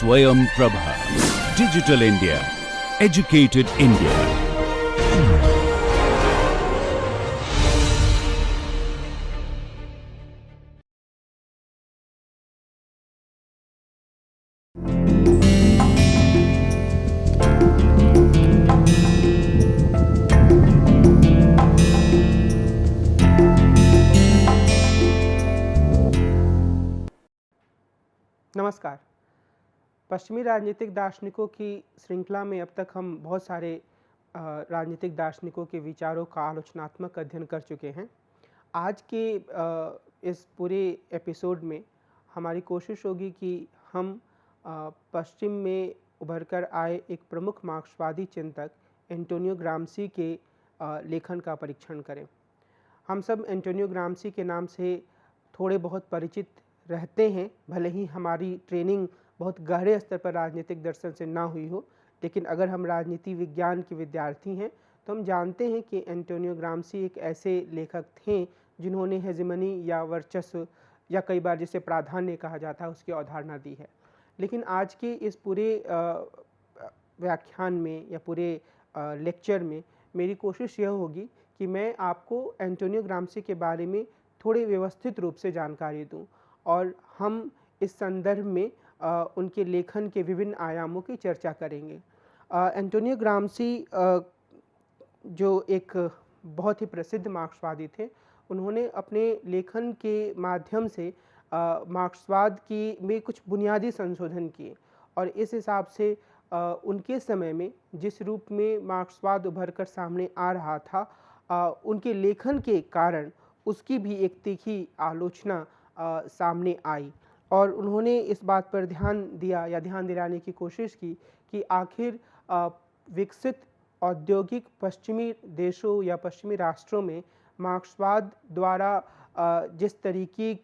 Swayam Prabha. Digital India. Educated India. नमस्कार। पश्चिमी राजनीतिक दार्शनिकों की श्रृंखला में अब तक हम बहुत सारे राजनीतिक दार्शनिकों के विचारों का आलोचनात्मक अध्ययन कर चुके हैं। आज के इस पूरे एपिसोड में हमारी कोशिश होगी कि हम पश्चिम में उभर कर आए एक प्रमुख मार्क्सवादी चिंतक एंटोनियो ग्राम्शी के लेखन का परीक्षण करें। हम सब एंटोनियो ग्राम्शी के नाम से थोड़े बहुत परिचित रहते हैं, भले ही हमारी ट्रेनिंग बहुत गहरे स्तर पर राजनीतिक दर्शन से ना हुई हो, लेकिन अगर हम राजनीति विज्ञान के विद्यार्थी हैं तो हम जानते हैं कि एंटोनियो ग्राम्शी एक ऐसे लेखक थे जिन्होंने हेजेमनी या वर्चस्व या कई बार जिसे प्राधान्य कहा जाता है उसकी अवधारणा दी है। लेकिन आज के इस पूरे व्याख्यान में या पूरे लेक्चर में मेरी कोशिश यह होगी कि मैं आपको एंटोनियो ग्राम्शी के बारे में थोड़े व्यवस्थित रूप से जानकारी दूं और हम इस संदर्भ में उनके लेखन के विभिन्न आयामों की चर्चा करेंगे। एंटोनियो ग्राम्शी जो एक बहुत ही प्रसिद्ध मार्क्सवादी थे, उन्होंने अपने लेखन के माध्यम से मार्क्सवाद की में कुछ बुनियादी संशोधन किए और इस हिसाब से उनके समय में जिस रूप में मार्क्सवाद उभर कर सामने आ रहा था, उनके लेखन के कारण उसकी भी एक तीखी आलोचना सामने आई और उन्होंने इस बात पर ध्यान दिया या ध्यान दिलाने की कोशिश की कि आखिर विकसित औद्योगिक पश्चिमी देशों या पश्चिमी राष्ट्रों में मार्क्सवाद द्वारा जिस तरीके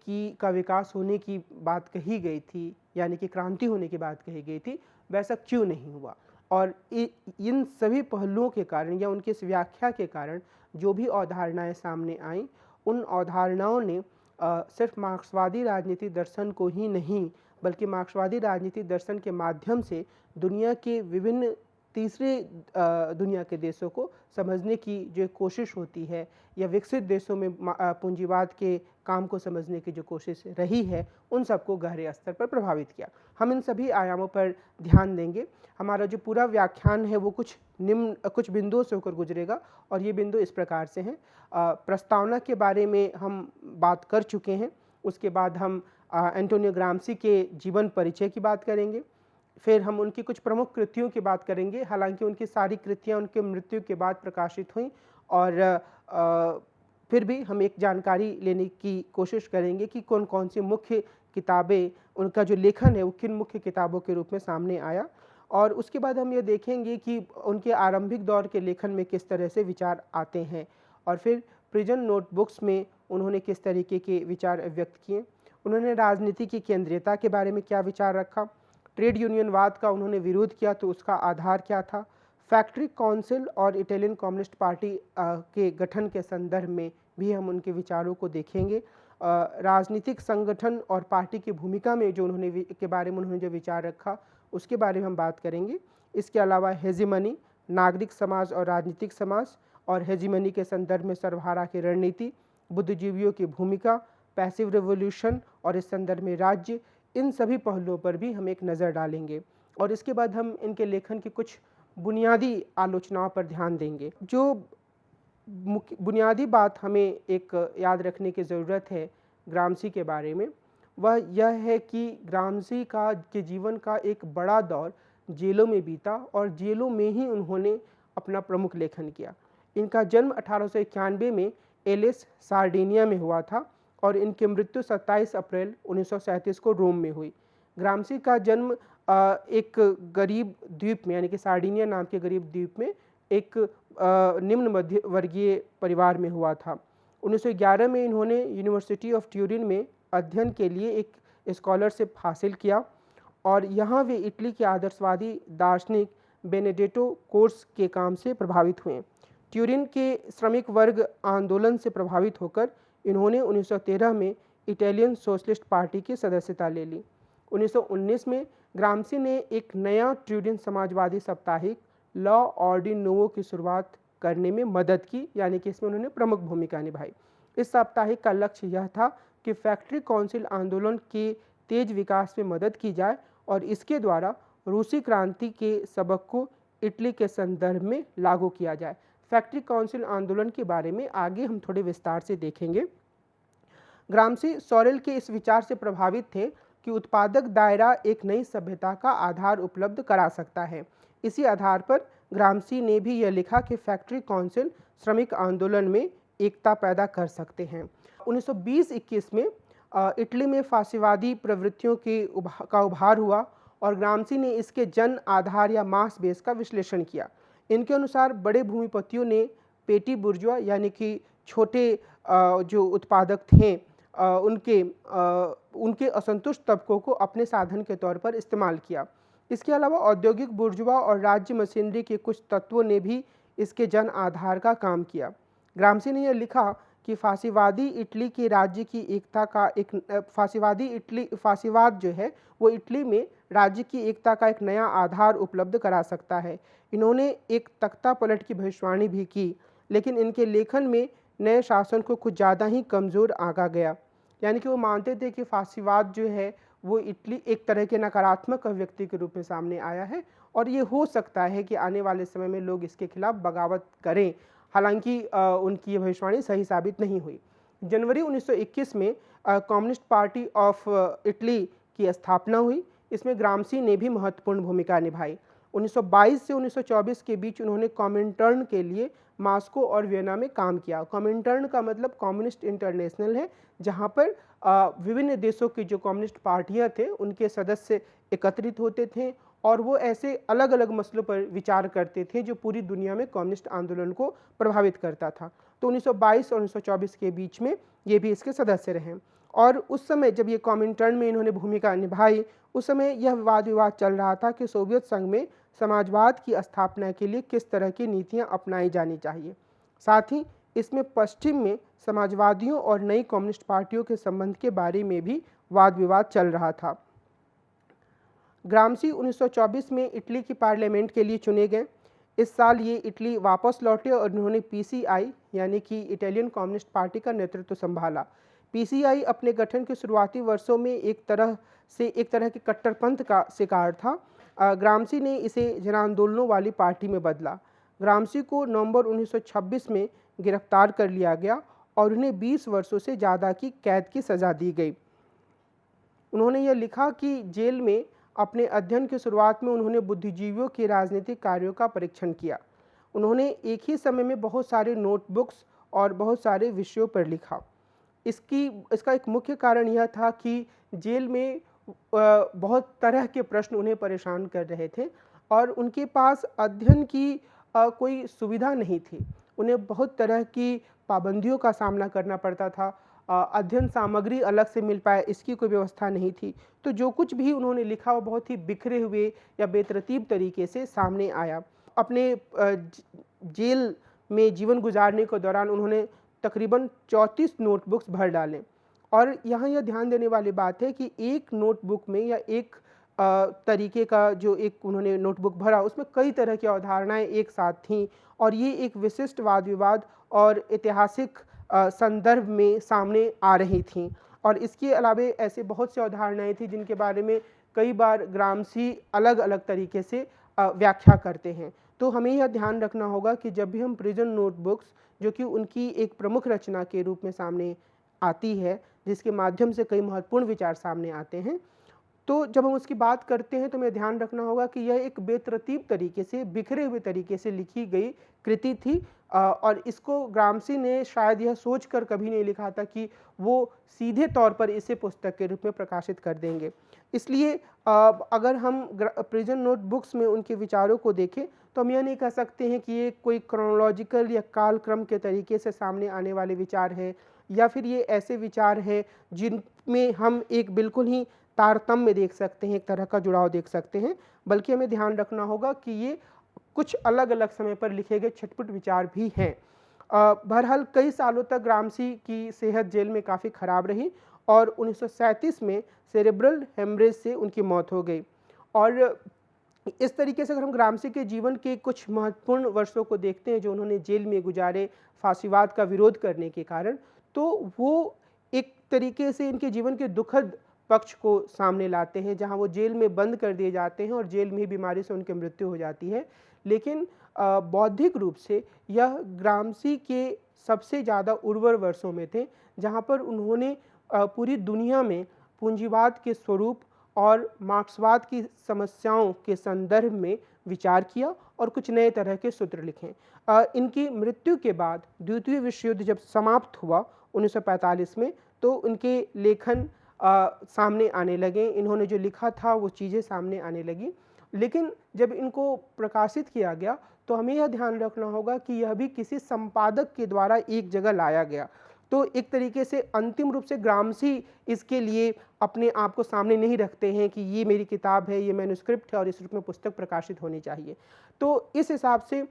का विकास होने की बात कही गई थी, यानी कि क्रांति होने की बात कही गई थी, वैसा क्यों नहीं हुआ। और इन सभी पहलुओं के कारण या उनकी इस व्याख्या के कारण जो भी अवधारणाएं सामने आईं, उन अवधारणाओं ने सिर्फ मार्क्सवादी राजनीति दर्शन को ही नहीं बल्कि मार्क्सवादी राजनीति दर्शन के माध्यम से दुनिया के विभिन्न तीसरे दुनिया के देशों को समझने की जो कोशिश होती है या विकसित देशों में पूंजीवाद के काम को समझने की जो कोशिश रही है, उन सबको गहरे स्तर पर प्रभावित किया। हम इन सभी आयामों पर ध्यान देंगे। हमारा जो पूरा व्याख्यान है वो कुछ बिंदुओं से होकर गुजरेगा और ये बिंदु इस प्रकार से हैं। प्रस्तावना के बारे में हम बात कर चुके हैं, उसके बाद हम एंटोनियो ग्राम्शी के जीवन परिचय की बात करेंगे, फिर हम उनकी कुछ प्रमुख कृतियों की बात करेंगे। हालांकि उनकी सारी कृतियां उनके मृत्यु के बाद प्रकाशित हुई और फिर भी हम एक जानकारी लेने की कोशिश करेंगे कि कौन कौन सी मुख्य किताबें, उनका जो लेखन है वो किन मुख्य किताबों के रूप में सामने आया, और उसके बाद हम ये देखेंगे कि उनके आरंभिक दौर के लेखन में किस तरह से विचार आते हैं और फिर प्रिजन नोटबुक्स में उन्होंने किस तरीके के विचार व्यक्त किए। उन्होंने राजनीति की केंद्रीयता के बारे में क्या विचार रखा, ट्रेड यूनियनवाद का उन्होंने विरोध किया तो उसका आधार क्या था, फैक्ट्री काउंसिल और इटालियन कम्युनिस्ट पार्टी के गठन के संदर्भ में भी हम उनके विचारों को देखेंगे। राजनीतिक संगठन और पार्टी की भूमिका में जो के बारे में उन्होंने जो विचार रखा उसके बारे में हम बात करेंगे। इसके अलावा हेजिमनी, नागरिक समाज और राजनीतिक समाज और हेजिमनी के संदर्भ में सर्वहारा की रणनीति, बुद्धिजीवियों की भूमिका, पैसिव रेवोल्यूशन और इस संदर्भ में राज्य, इन सभी पहलुओं पर भी हम एक नज़र डालेंगे और इसके बाद हम इनके लेखन की कुछ बुनियादी आलोचनाओं पर ध्यान देंगे। जो बुनियादी बात हमें एक याद रखने की ज़रूरत है ग्राम्शी के बारे में, वह यह है कि ग्राम्शी के जीवन का एक बड़ा दौर जेलों में बीता और जेलों में ही उन्होंने अपना प्रमुख लेखन किया। इनका जन्म 1891 में एलिस, सार्डिनिया में हुआ था और इनकी मृत्यु 27 अप्रैल 1937 को रोम में हुई। ग्राम्शी का जन्म एक गरीब द्वीप में, यानी कि सार्डिनिया नाम के गरीब द्वीप में एक निम्न मध्य वर्गीय परिवार में हुआ था। 1911 में इन्होंने यूनिवर्सिटी ऑफ ट्यूरिन में अध्ययन के लिए एक स्कॉलरशिप हासिल किया और यहाँ वे इटली के आदर्शवादी दार्शनिक बेनेडिक्टो कोर्स के काम से प्रभावित हुए। ट्यूरिन के श्रमिक वर्ग आंदोलन से प्रभावित होकर इन्होंने 1913 में इटालियन सोशलिस्ट पार्टी की सदस्यता ले ली। 1919 में ग्रामसी ने एक नया ट्यूडियन समाजवादी साप्ताहिक लॉ ऑर्डी नोवो की शुरुआत करने में मदद की, यानी कि इसमें उन्होंने प्रमुख भूमिका निभाई। इस साप्ताहिक का लक्ष्य यह था कि फैक्ट्री काउंसिल आंदोलन के तेज विकास में मदद की जाए और इसके द्वारा रूसी क्रांति के सबक को इटली के संदर्भ में लागू किया जाए। फैक्ट्री काउंसिल आंदोलन के बारे में आगे हम थोड़े विस्तार से देखेंगे। ग्रामसी सॉरेल के इस विचार से प्रभावित थे कि उत्पादक दायरा एक नई सभ्यता का आधार उपलब्ध करा सकता है। इसी आधार पर ग्रामसी ने भी यह लिखा कि फैक्ट्री काउंसिल श्रमिक आंदोलन में एकता पैदा कर सकते हैं। 1920-21 में इटली में फासीवादी प्रवृत्तियों का उभार हुआ और ग्रामसी ने इसके जन आधार या मास बेस का विश्लेषण किया। इनके अनुसार बड़े भूमिपतियों ने पेटी बुर्जुआ यानी कि छोटे जो उत्पादक थे उनके असंतुष्ट तबकों को अपने साधन के तौर पर इस्तेमाल किया। इसके अलावा औद्योगिक बुर्जुआ और राज्य मशीनरी के कुछ तत्वों ने भी इसके जन आधार का काम किया। ग्रामसी ने यह लिखा कि फासीवादी इटली के राज्य की एकता का फासीवाद जो है वो इटली में राज्य की एकता का एक नया आधार उपलब्ध करा सकता है। इन्होंने एक तख्ता पलट की भविष्यवाणी भी की, लेकिन इनके लेखन में नए शासन को कुछ ज़्यादा ही कमज़ोर आंका गया। यानी कि वो मानते थे कि फासीवाद जो है वो इटली एक तरह के नकारात्मक अभिव्यक्ति के रूप में सामने आया है और ये हो सकता है कि आने वाले समय में लोग इसके खिलाफ बगावत करें। हालांकि उनकी ये भविष्यवाणी सही साबित नहीं हुई। जनवरी 1921 में कम्युनिस्ट पार्टी ऑफ इटली की स्थापना हुई। इसमें ग्रामसी ने भी महत्वपूर्ण भूमिका निभाई। 1922 से 1924 के बीच उन्होंने कॉमिंटर्न के लिए मास्को और वियना में काम किया। कॉमिंटर्न का मतलब कम्युनिस्ट इंटरनेशनल है, जहां पर विभिन्न देशों की जो कम्युनिस्ट पार्टियां थे उनके सदस्य एकत्रित होते थे और वो ऐसे अलग अलग मसलों पर विचार करते थे जो पूरी दुनिया में कम्युनिस्ट आंदोलन को प्रभावित करता था। तो 1922 और 1924 के बीच में ये भी इसके सदस्य रहे और उस समय जब ये कॉमिंटर्न में इन्होंने भूमिका निभाई, उस समय यह वाद विवाद चल रहा था कि सोवियत संघ में समाजवाद की स्थापना के लिए किस तरह की नीतियां अपनाई जानी चाहिए। साथ ही इसमें पश्चिम में समाजवादियों और नई कम्युनिस्ट पार्टियों के संबंध के बारे में भी वाद विवाद चल रहा था। ग्रामसी 1924 में इटली की पार्लियामेंट के लिए चुने गए। इस साल ये इटली वापस लौटे और उन्होंने पीसीआई यानी कि इटालियन कम्युनिस्ट पार्टी का नेतृत्व संभाला। पीसीआई अपने गठन के शुरुआती वर्षों में एक तरह के कट्टरपंथ का शिकार था। ग्रामसी ने इसे जनांदोलनों वाली पार्टी में बदला। ग्रामसी को नवंबर 1926 में गिरफ्तार कर लिया गया और उन्हें 20 वर्षों से ज़्यादा की कैद की सज़ा दी गई। उन्होंने यह लिखा कि जेल में अपने अध्ययन की शुरुआत में उन्होंने बुद्धिजीवियों के राजनीतिक कार्यों का परीक्षण किया। उन्होंने एक ही समय में बहुत सारे नोटबुक्स और बहुत सारे विषयों पर लिखा। इसका एक मुख्य कारण यह था कि जेल में बहुत तरह के प्रश्न उन्हें परेशान कर रहे थे और उनके पास अध्ययन की कोई सुविधा नहीं थी। उन्हें बहुत तरह की पाबंदियों का सामना करना पड़ता था। अध्ययन सामग्री अलग से मिल पाए इसकी कोई व्यवस्था नहीं थी। तो जो कुछ भी उन्होंने लिखा वो बहुत ही बिखरे हुए या बेतरतीब तरीके से सामने आया। अपने जेल में जीवन गुजारने के दौरान उन्होंने तकरीबन 34 नोटबुक्स भर डाले और यहाँ यह ध्यान देने वाली बात है कि एक नोटबुक में या एक तरीके का जो एक उन्होंने नोटबुक भरा उसमें कई तरह की अवधारणाएं एक साथ थीं और ये एक विशिष्ट वाद विवाद और ऐतिहासिक संदर्भ में सामने आ रही थीं। और इसके अलावा ऐसे बहुत सी अवधारणाएं थी जिनके बारे में कई बार ग्रामसी अलग अलग तरीके से व्याख्या करते हैं। तो हमें यह ध्यान रखना होगा कि जब भी हम प्रिजन नोटबुक्स, जो कि उनकी एक प्रमुख रचना के रूप में सामने आती है, जिसके माध्यम से कई महत्वपूर्ण विचार सामने आते हैं, तो जब हम उसकी बात करते हैं तो हमें ध्यान रखना होगा कि यह एक बेतरतीब तरीके से, बिखरे हुए तरीके से लिखी गई कृति थी और इसको ग्रामसी ने शायद यह सोचकर कभी नहीं लिखा था कि वो सीधे तौर पर इसे पुस्तक के रूप में प्रकाशित कर देंगे। इसलिए अगर हम प्रिजन नोटबुक्स में उनके विचारों को देखें तो हम यह नहीं कह सकते हैं कि ये कोई क्रोनोलॉजिकल या कालक्रम के तरीके से सामने आने वाले विचार है या फिर ये ऐसे विचार है जिनमें हम एक बिल्कुल ही तारतम्य देख सकते हैं, एक तरह का जुड़ाव देख सकते हैं, बल्कि हमें ध्यान रखना होगा कि ये कुछ अलग अलग समय पर लिखे गए छटपुट विचार भी हैं। बहरहाल कई सालों तक ग्रामसी की सेहत जेल में काफ़ी ख़राब रही और 1937 में सेरेब्रल हेमरेज से उनकी मौत हो गई और इस तरीके से अगर हम ग्रामसी के जीवन के कुछ महत्वपूर्ण वर्षों को देखते हैं जो उन्होंने जेल में गुजारे फांसीवाद का विरोध करने के कारण, तो वो एक तरीके से इनके जीवन के दुखद पक्ष को सामने लाते हैं, जहां वो जेल में बंद कर दिए जाते हैं और जेल में ही बीमारी से उनकी मृत्यु हो जाती है। लेकिन बौद्धिक रूप से यह ग्रामसी के सबसे ज़्यादा उर्वर वर्षों में थे, जहां पर उन्होंने पूरी दुनिया में पूंजीवाद के स्वरूप और मार्क्सवाद की समस्याओं के संदर्भ में विचार किया और कुछ नए तरह के सूत्र लिखे। इनकी मृत्यु के बाद द्वितीय विश्व युद्ध जब समाप्त हुआ 1945 में, तो उनके लेखन सामने आने लगे। इन्होंने जो लिखा था वो चीज़ें सामने आने लगी। लेकिन जब इनको प्रकाशित किया गया तो हमें यह ध्यान रखना होगा कि यह भी किसी संपादक के द्वारा एक जगह लाया गया। तो एक तरीके से अंतिम रूप से ग्रामसी इसके लिए अपने आप को सामने नहीं रखते हैं कि ये मेरी किताब है, ये मैन्युस्क्रिप्ट है और इस रूप में पुस्तक प्रकाशित होनी चाहिए। तो इस हिसाब से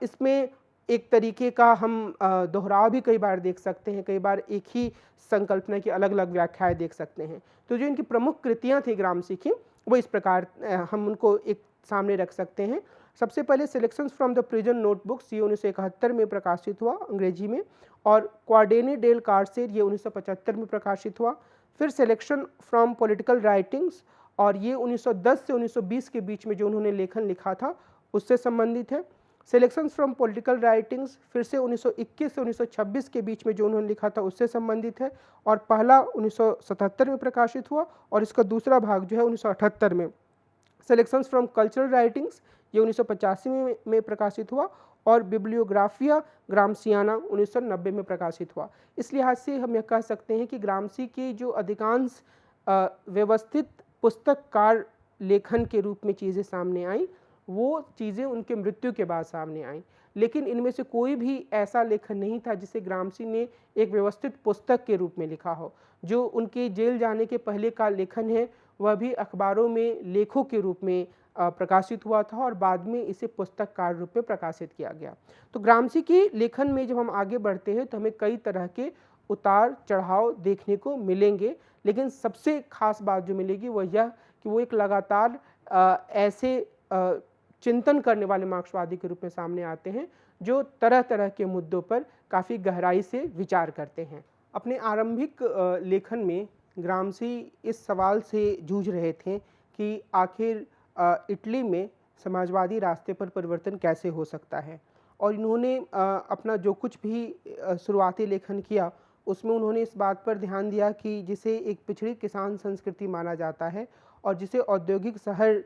इसमें एक तरीके का हम दोहराव भी कई बार देख सकते हैं, कई बार एक ही संकल्पना की अलग अलग व्याख्याएं देख सकते हैं। तो जो इनकी प्रमुख कृतियां थी ग्रामसी की, वो इस प्रकार हम उनको एक सामने रख सकते हैं। सबसे पहले selections from the prison notebooks, ये 1971 में प्रकाशित हुआ अंग्रेजी में, और क्वाडेनी डेल कार्सेर, ये 1975 में प्रकाशित हुआ। फिर सिलेक्शन फ्रॉम पॉलिटिकल राइटिंग्स, और ये 1910 से 1920 के बीच में जो उन्होंने लेखन लिखा था उससे संबंधित है। सिलेक्शंस फ्रॉम पॉलिटिकल राइटिंग्स फिर से 1921 से 1926 के बीच में जो उन्होंने लिखा था उससे संबंधित है, और पहला 1977 में प्रकाशित हुआ और इसका दूसरा भाग जो है 1978 में। सिलेक्शंस फ्रॉम कल्चरल राइटिंग्स, ये 1985 में प्रकाशित हुआ, और बिब्लियोग्राफिया ग्रामसियाना 1990 में प्रकाशित हुआ। इस लिहाज से हम यह कह सकते हैं कि ग्रामसी के जो अधिकांश व्यवस्थित पुस्तककार लेखन के रूप में चीज़ें सामने आईं, वो चीज़ें उनके मृत्यु के बाद सामने आईं। लेकिन इनमें से कोई भी ऐसा लेखन नहीं था जिसे ग्रामसी ने एक व्यवस्थित पुस्तक के रूप में लिखा हो। जो उनके जेल जाने के पहले का लेखन है वह भी अखबारों में लेखों के रूप में प्रकाशित हुआ था, और बाद में इसे पुस्तककार रूप में प्रकाशित किया गया। तो ग्रामसी के लेखन में जब हम आगे बढ़ते हैं तो हमें कई तरह के उतार चढ़ाव देखने को मिलेंगे, लेकिन सबसे खास बात जो मिलेगी वह यह कि वो एक लगातार ऐसे चिंतन करने वाले मार्क्सवादी के रूप में सामने आते हैं जो तरह तरह के मुद्दों पर काफ़ी गहराई से विचार करते हैं। अपने आरंभिक लेखन में ग्रामसी इस सवाल से जूझ रहे थे कि आखिर इटली में समाजवादी रास्ते पर परिवर्तन कैसे हो सकता है, और इन्होंने अपना जो कुछ भी शुरुआती लेखन किया उसमें उन्होंने इस बात पर ध्यान दिया कि जिसे एक पिछड़ी किसान संस्कृति माना जाता है और जिसे औद्योगिक शहर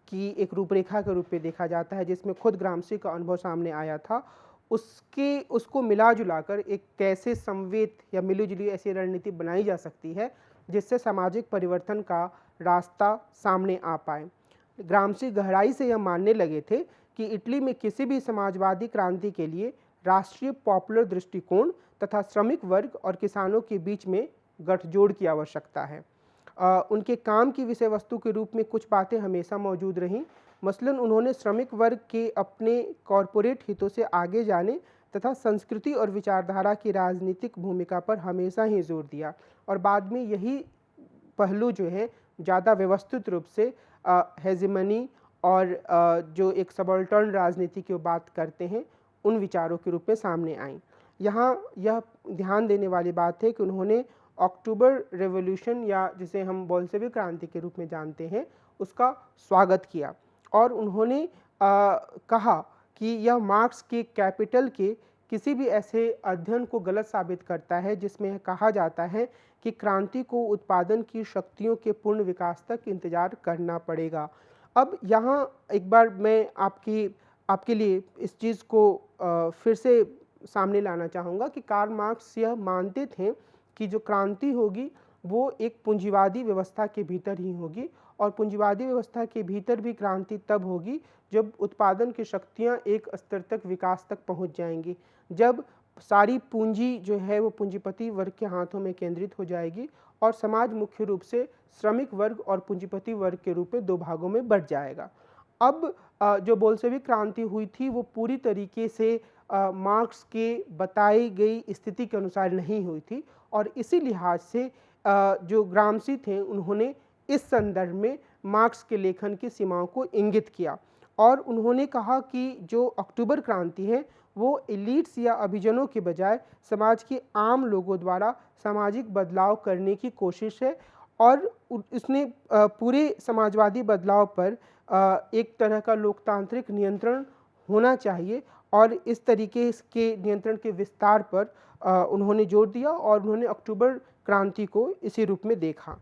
की एक रूपरेखा के रूप में देखा जाता है, जिसमें खुद ग्रामसी का अनुभव सामने आया था, उसको मिला जुलाकर एक कैसे संवेद या मिलीजुली ऐसी रणनीति बनाई जा सकती है जिससे सामाजिक परिवर्तन का रास्ता सामने आ पाए। ग्रामसी गहराई से यह मानने लगे थे कि इटली में किसी भी समाजवादी क्रांति के लिए राष्ट्रीय पॉपुलर दृष्टिकोण तथा श्रमिक वर्ग और किसानों के बीच में गठजोड़ की आवश्यकता है। उनके काम की विषय वस्तु के रूप में कुछ बातें हमेशा मौजूद रहीं। मसलन उन्होंने श्रमिक वर्ग के अपने कॉरपोरेट हितों से आगे जाने तथा संस्कृति और विचारधारा की राजनीतिक भूमिका पर हमेशा ही जोर दिया, और बाद में यही पहलू जो है ज़्यादा व्यवस्थित रूप से हेजिमनी और जो एक सबॉल्टर्न राजनीति की बात करते हैं उन विचारों के रूप में सामने आई। यहाँ यह ध्यान देने वाली बात है कि उन्होंने अक्टूबर रेवोल्यूशन या जिसे हम बोल्शेविक क्रांति के रूप में जानते हैं उसका स्वागत किया, और उन्होंने कहा कि यह मार्क्स के कैपिटल के किसी भी ऐसे अध्ययन को गलत साबित करता है जिसमें कहा जाता है कि क्रांति को उत्पादन की शक्तियों के पूर्ण विकास तक इंतजार करना पड़ेगा। अब यहाँ एक बार मैं आपके लिए इस चीज़ को फिर से सामने लाना चाहूँगा कि कार्ल मार्क्स यह मानते थे कि जो क्रांति होगी वो एक पूंजीवादी व्यवस्था के भीतर ही होगी, और पूंजीवादी व्यवस्था के भीतर भी क्रांति तब होगी जब उत्पादन की शक्तियाँ एक स्तर तक विकास तक पहुँच जाएंगी, जब सारी पूंजी जो है वो पूंजीपति वर्ग के हाथों में केंद्रित हो जाएगी और समाज मुख्य रूप से श्रमिक वर्ग और पूंजीपति वर्ग के रूप में दो भागों में बंट जाएगा। अब जो बोल्शेविक क्रांति हुई थी वो पूरी तरीके से मार्क्स के बताई गई स्थिति के अनुसार नहीं हुई थी, और इसी लिहाज से जो ग्रामसी थे उन्होंने इस संदर्भ में मार्क्स के लेखन की सीमाओं को इंगित किया और उन्होंने कहा कि जो अक्टूबर क्रांति है वो एलिट्स या अभिजनों के बजाय समाज के आम लोगों द्वारा सामाजिक बदलाव करने की कोशिश है और इसने पूरे समाजवादी बदलाव पर एक तरह का लोकतांत्रिक नियंत्रण होना चाहिए और इस तरीके के नियंत्रण के विस्तार पर उन्होंने जोर दिया और उन्होंने अक्टूबर क्रांति को इसी रूप में देखा।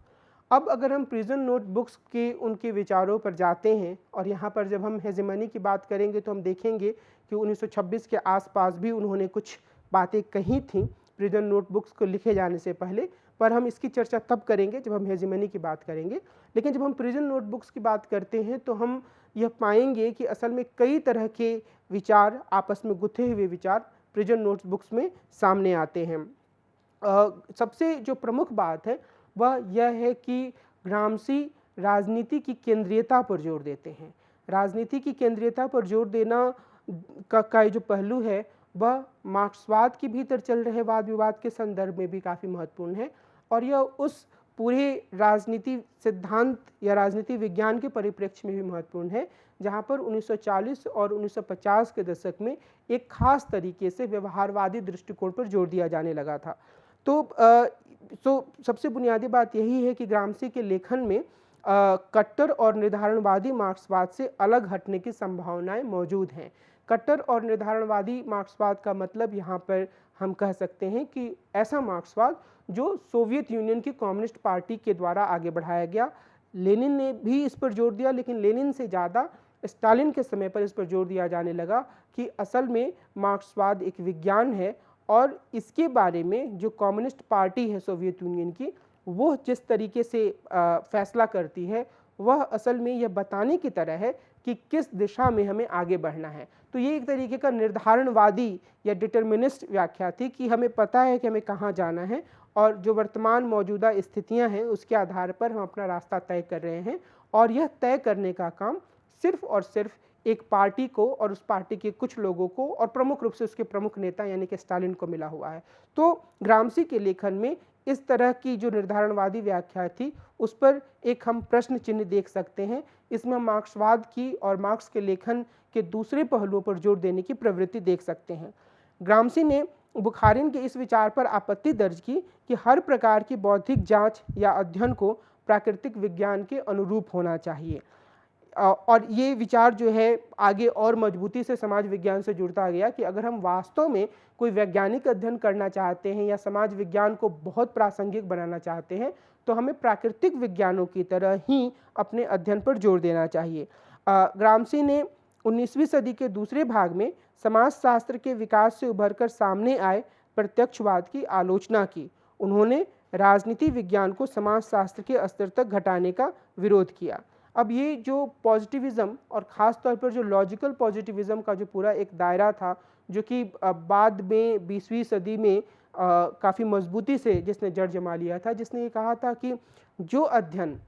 अब अगर हम प्रिजन नोटबुक्स के उनके विचारों पर जाते हैं और यहाँ पर जब हम हेजेमनी की बात करेंगे तो हम देखेंगे कि 1926 के आसपास भी उन्होंने कुछ बातें कही थीं प्रिजन नोटबुक्स को लिखे जाने से पहले, पर हम इसकी चर्चा तब करेंगे जब हम हेजेमनी की बात करेंगे। लेकिन जब हम प्रिजन नोटबुक्स की बात करते हैं तो हम यह पाएंगे कि असल में कई तरह के विचार, आपस में गुथे हुए विचार प्रिजन नोटबुक्स में सामने आते हैं। सबसे जो प्रमुख बात है वह यह है कि ग्रामसी राजनीति की केंद्रीयता पर जोर देते हैं। राजनीति की केंद्रीयता पर जोर देना का जो पहलू है वह मार्क्सवाद के भीतर चल रहे वाद विवाद के संदर्भ में भी काफ़ी महत्वपूर्ण है और यह उस पूरे राजनीति सिद्धांत या राजनीति विज्ञान के परिप्रेक्ष्य में भी महत्वपूर्ण है जहाँ पर 1940 और 1950 के दशक में एक खास तरीके से व्यवहारवादी दृष्टिकोण पर जोर दिया जाने लगा था। तो सबसे बुनियादी बात यही है कि ग्रामसी के लेखन में कट्टर और निर्धारणवादी मार्क्सवाद से अलग हटने की संभावनाएं मौजूद हैं। कट्टर और निर्धारणवादी मार्क्सवाद का मतलब यहाँ पर हम कह सकते हैं कि ऐसा मार्क्सवाद जो सोवियत यूनियन की कम्युनिस्ट पार्टी के द्वारा आगे बढ़ाया गया। लेनिन ने भी इस पर जोर दिया, लेकिन लेनिन से ज़्यादा स्टालिन के समय पर इस पर जोर दिया जाने लगा कि असल में मार्क्सवाद एक विज्ञान है और इसके बारे में जो कम्युनिस्ट पार्टी है सोवियत यूनियन की, वो जिस तरीके से फैसला करती है वह असल में यह बताने की तरह है कि किस दिशा में हमें आगे बढ़ना है। तो ये एक तरीके का निर्धारणवादी या डिटर्मिनिस्ट व्याख्या थी कि हमें पता है कि हमें कहाँ जाना है और जो वर्तमान मौजूदा स्थितियां हैं उसके आधार पर हम अपना रास्ता तय कर रहे हैं और यह तय करने का काम सिर्फ और सिर्फ एक पार्टी को और उस पार्टी के कुछ लोगों को और प्रमुख रूप से उसके प्रमुख नेता यानी कि स्टालिन को मिला हुआ है। तो ग्रामसी के लेखन में इस तरह की जो निर्धारणवादी व्याख्या थी उस पर एक हम प्रश्न चिन्ह देख सकते हैं। इसमें हम मार्क्सवाद की और मार्क्स के लेखन के दूसरे पहलुओं पर जोर देने की प्रवृत्ति देख सकते हैं। ग्रामसी ने बुखारिन के इस विचार पर आपत्ति दर्ज की कि हर प्रकार की बौद्धिक जांच या अध्ययन को प्राकृतिक विज्ञान के अनुरूप होना चाहिए और ये विचार जो है आगे और मजबूती से समाज विज्ञान से जुड़ता गया कि अगर हम वास्तव में कोई वैज्ञानिक अध्ययन करना चाहते हैं या समाज विज्ञान को बहुत प्रासंगिक बनाना चाहते हैं तो हमें प्राकृतिक विज्ञानों की तरह ही अपने अध्ययन पर जोर देना चाहिए। ग्रामसी ने 19वीं सदी के दूसरे भाग में समाजशास्त्र के विकास से उभरकर सामने आए प्रत्यक्षवाद की आलोचना की। उन्होंने राजनीति विज्ञान को समाजशास्त्र के स्तर तक घटाने का विरोध किया। अब ये जो पॉजिटिविज़म और ख़ास तौर पर जो लॉजिकल पॉजिटिविज़म का जो पूरा एक दायरा था जो कि बाद में 20वीं सदी में काफ़ी मजबूती से जिसने जड़ जमा लिया था, जिसने ये कहा था कि जो अध्ययन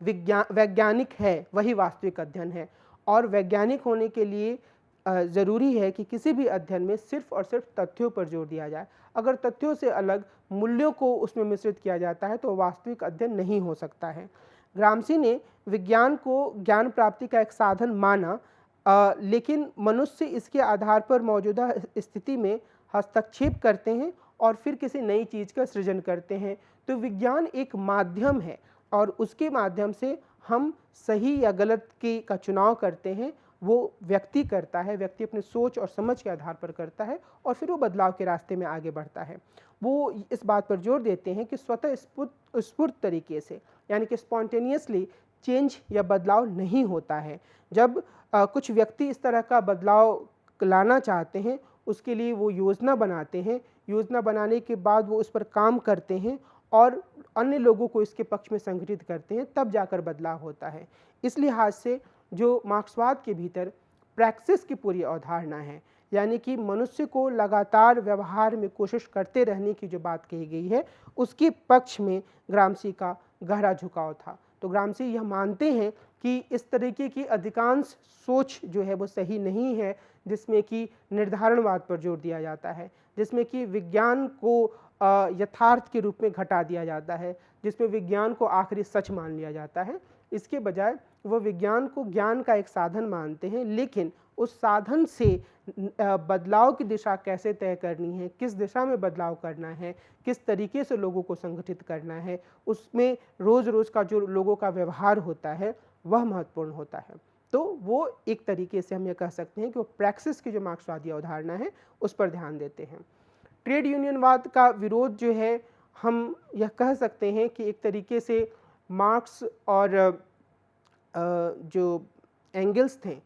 वैज्ञानिक है वही वास्तविक अध्ययन है और वैज्ञानिक होने के लिए ज़रूरी है कि किसी भी अध्ययन में सिर्फ और सिर्फ तथ्यों पर जोर दिया जाए। अगर तथ्यों से अलग मूल्यों को उसमें मिश्रित किया जाता है तो वास्तविक अध्ययन नहीं हो सकता है। ग्रामसी ने विज्ञान को ज्ञान प्राप्ति का एक साधन माना, लेकिन मनुष्य इसके आधार पर मौजूदा स्थिति में हस्तक्षेप करते हैं और फिर किसी नई चीज़ का सृजन करते हैं। तो विज्ञान एक माध्यम है और उसके माध्यम से हम सही या गलत का चुनाव करते हैं, वो व्यक्ति करता है, व्यक्ति अपने सोच और समझ के आधार पर करता है और फिर वो बदलाव के रास्ते में आगे बढ़ता है। वो इस बात पर जोर देते हैं कि स्वतः स्फूर्त तरीके से यानी कि स्पॉन्टेनियसली चेंज या बदलाव नहीं होता है। जब कुछ व्यक्ति इस तरह का बदलाव लाना चाहते हैं उसके लिए वो योजना बनाते हैं, योजना बनाने के बाद वो उस पर काम करते हैं और अन्य लोगों को इसके पक्ष में संगठित करते हैं, तब जाकर बदलाव होता है। इस लिहाज से जो मार्क्सवाद के भीतर प्रैक्सिस की पूरी अवधारणा है यानी कि मनुष्य को लगातार व्यवहार में कोशिश करते रहने की जो बात कही गई है उसके पक्ष में ग्रामसी का गहरा झुकाव था। तो ग्रामसी यह मानते हैं कि इस तरीके की अधिकांश सोच जो है वो सही नहीं है जिसमें कि निर्धारणवाद पर जोर दिया जाता है, जिसमें कि विज्ञान को यथार्थ के रूप में घटा दिया जाता है, जिसमें विज्ञान को आखिरी सच मान लिया जाता है। इसके बजाय वो विज्ञान को ज्ञान का एक साधन मानते हैं, लेकिन उस साधन से बदलाव की दिशा कैसे तय करनी है, किस दिशा में बदलाव करना है, किस तरीके से लोगों को संगठित करना है, उसमें रोज़-रोज़ का जो लोगों का व्यवहार होता है वह महत्वपूर्ण होता है। तो वो एक तरीके से हम ये कह सकते हैं कि वो प्रैक्सिस की जो मार्क्सवादी अवधारणा है उस पर ध्यान देते हैं। ट्रेड यूनियनवाद का विरोध जो है, हम यह कह सकते हैं कि एक तरीके से मार्क्स और जो एंगल्स थे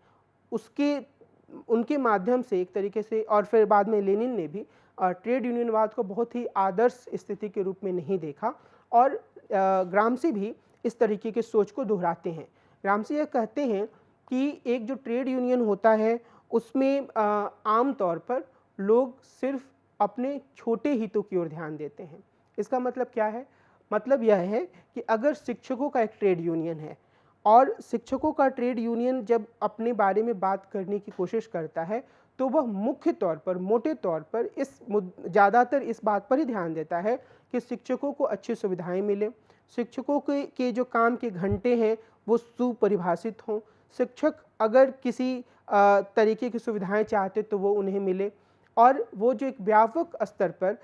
उनके माध्यम से एक तरीके से, और फिर बाद में लेनिन ने भी ट्रेड यूनियनवाद को बहुत ही आदर्श स्थिति के रूप में नहीं देखा, और ग्रामसी भी इस तरीके की सोच को दोहराते हैं। ग्रामसी यह कहते हैं कि एक जो ट्रेड यूनियन होता है उसमें आम तौर पर लोग सिर्फ अपने छोटे हितों की ओर ध्यान देते हैं। इसका मतलब क्या है? मतलब यह है कि अगर शिक्षकों का एक ट्रेड यूनियन है और शिक्षकों का ट्रेड यूनियन जब अपने बारे में बात करने की कोशिश करता है तो वह मुख्य तौर पर, मोटे तौर पर ज़्यादातर इस बात पर ही ध्यान देता है कि शिक्षकों को अच्छी सुविधाएं मिले, शिक्षकों के जो काम के घंटे हैं वो सुपरिभाषित हों, शिक्षक अगर किसी तरीके की सुविधाएं चाहते तो वो उन्हें मिले, और वो जो एक व्यापक स्तर पर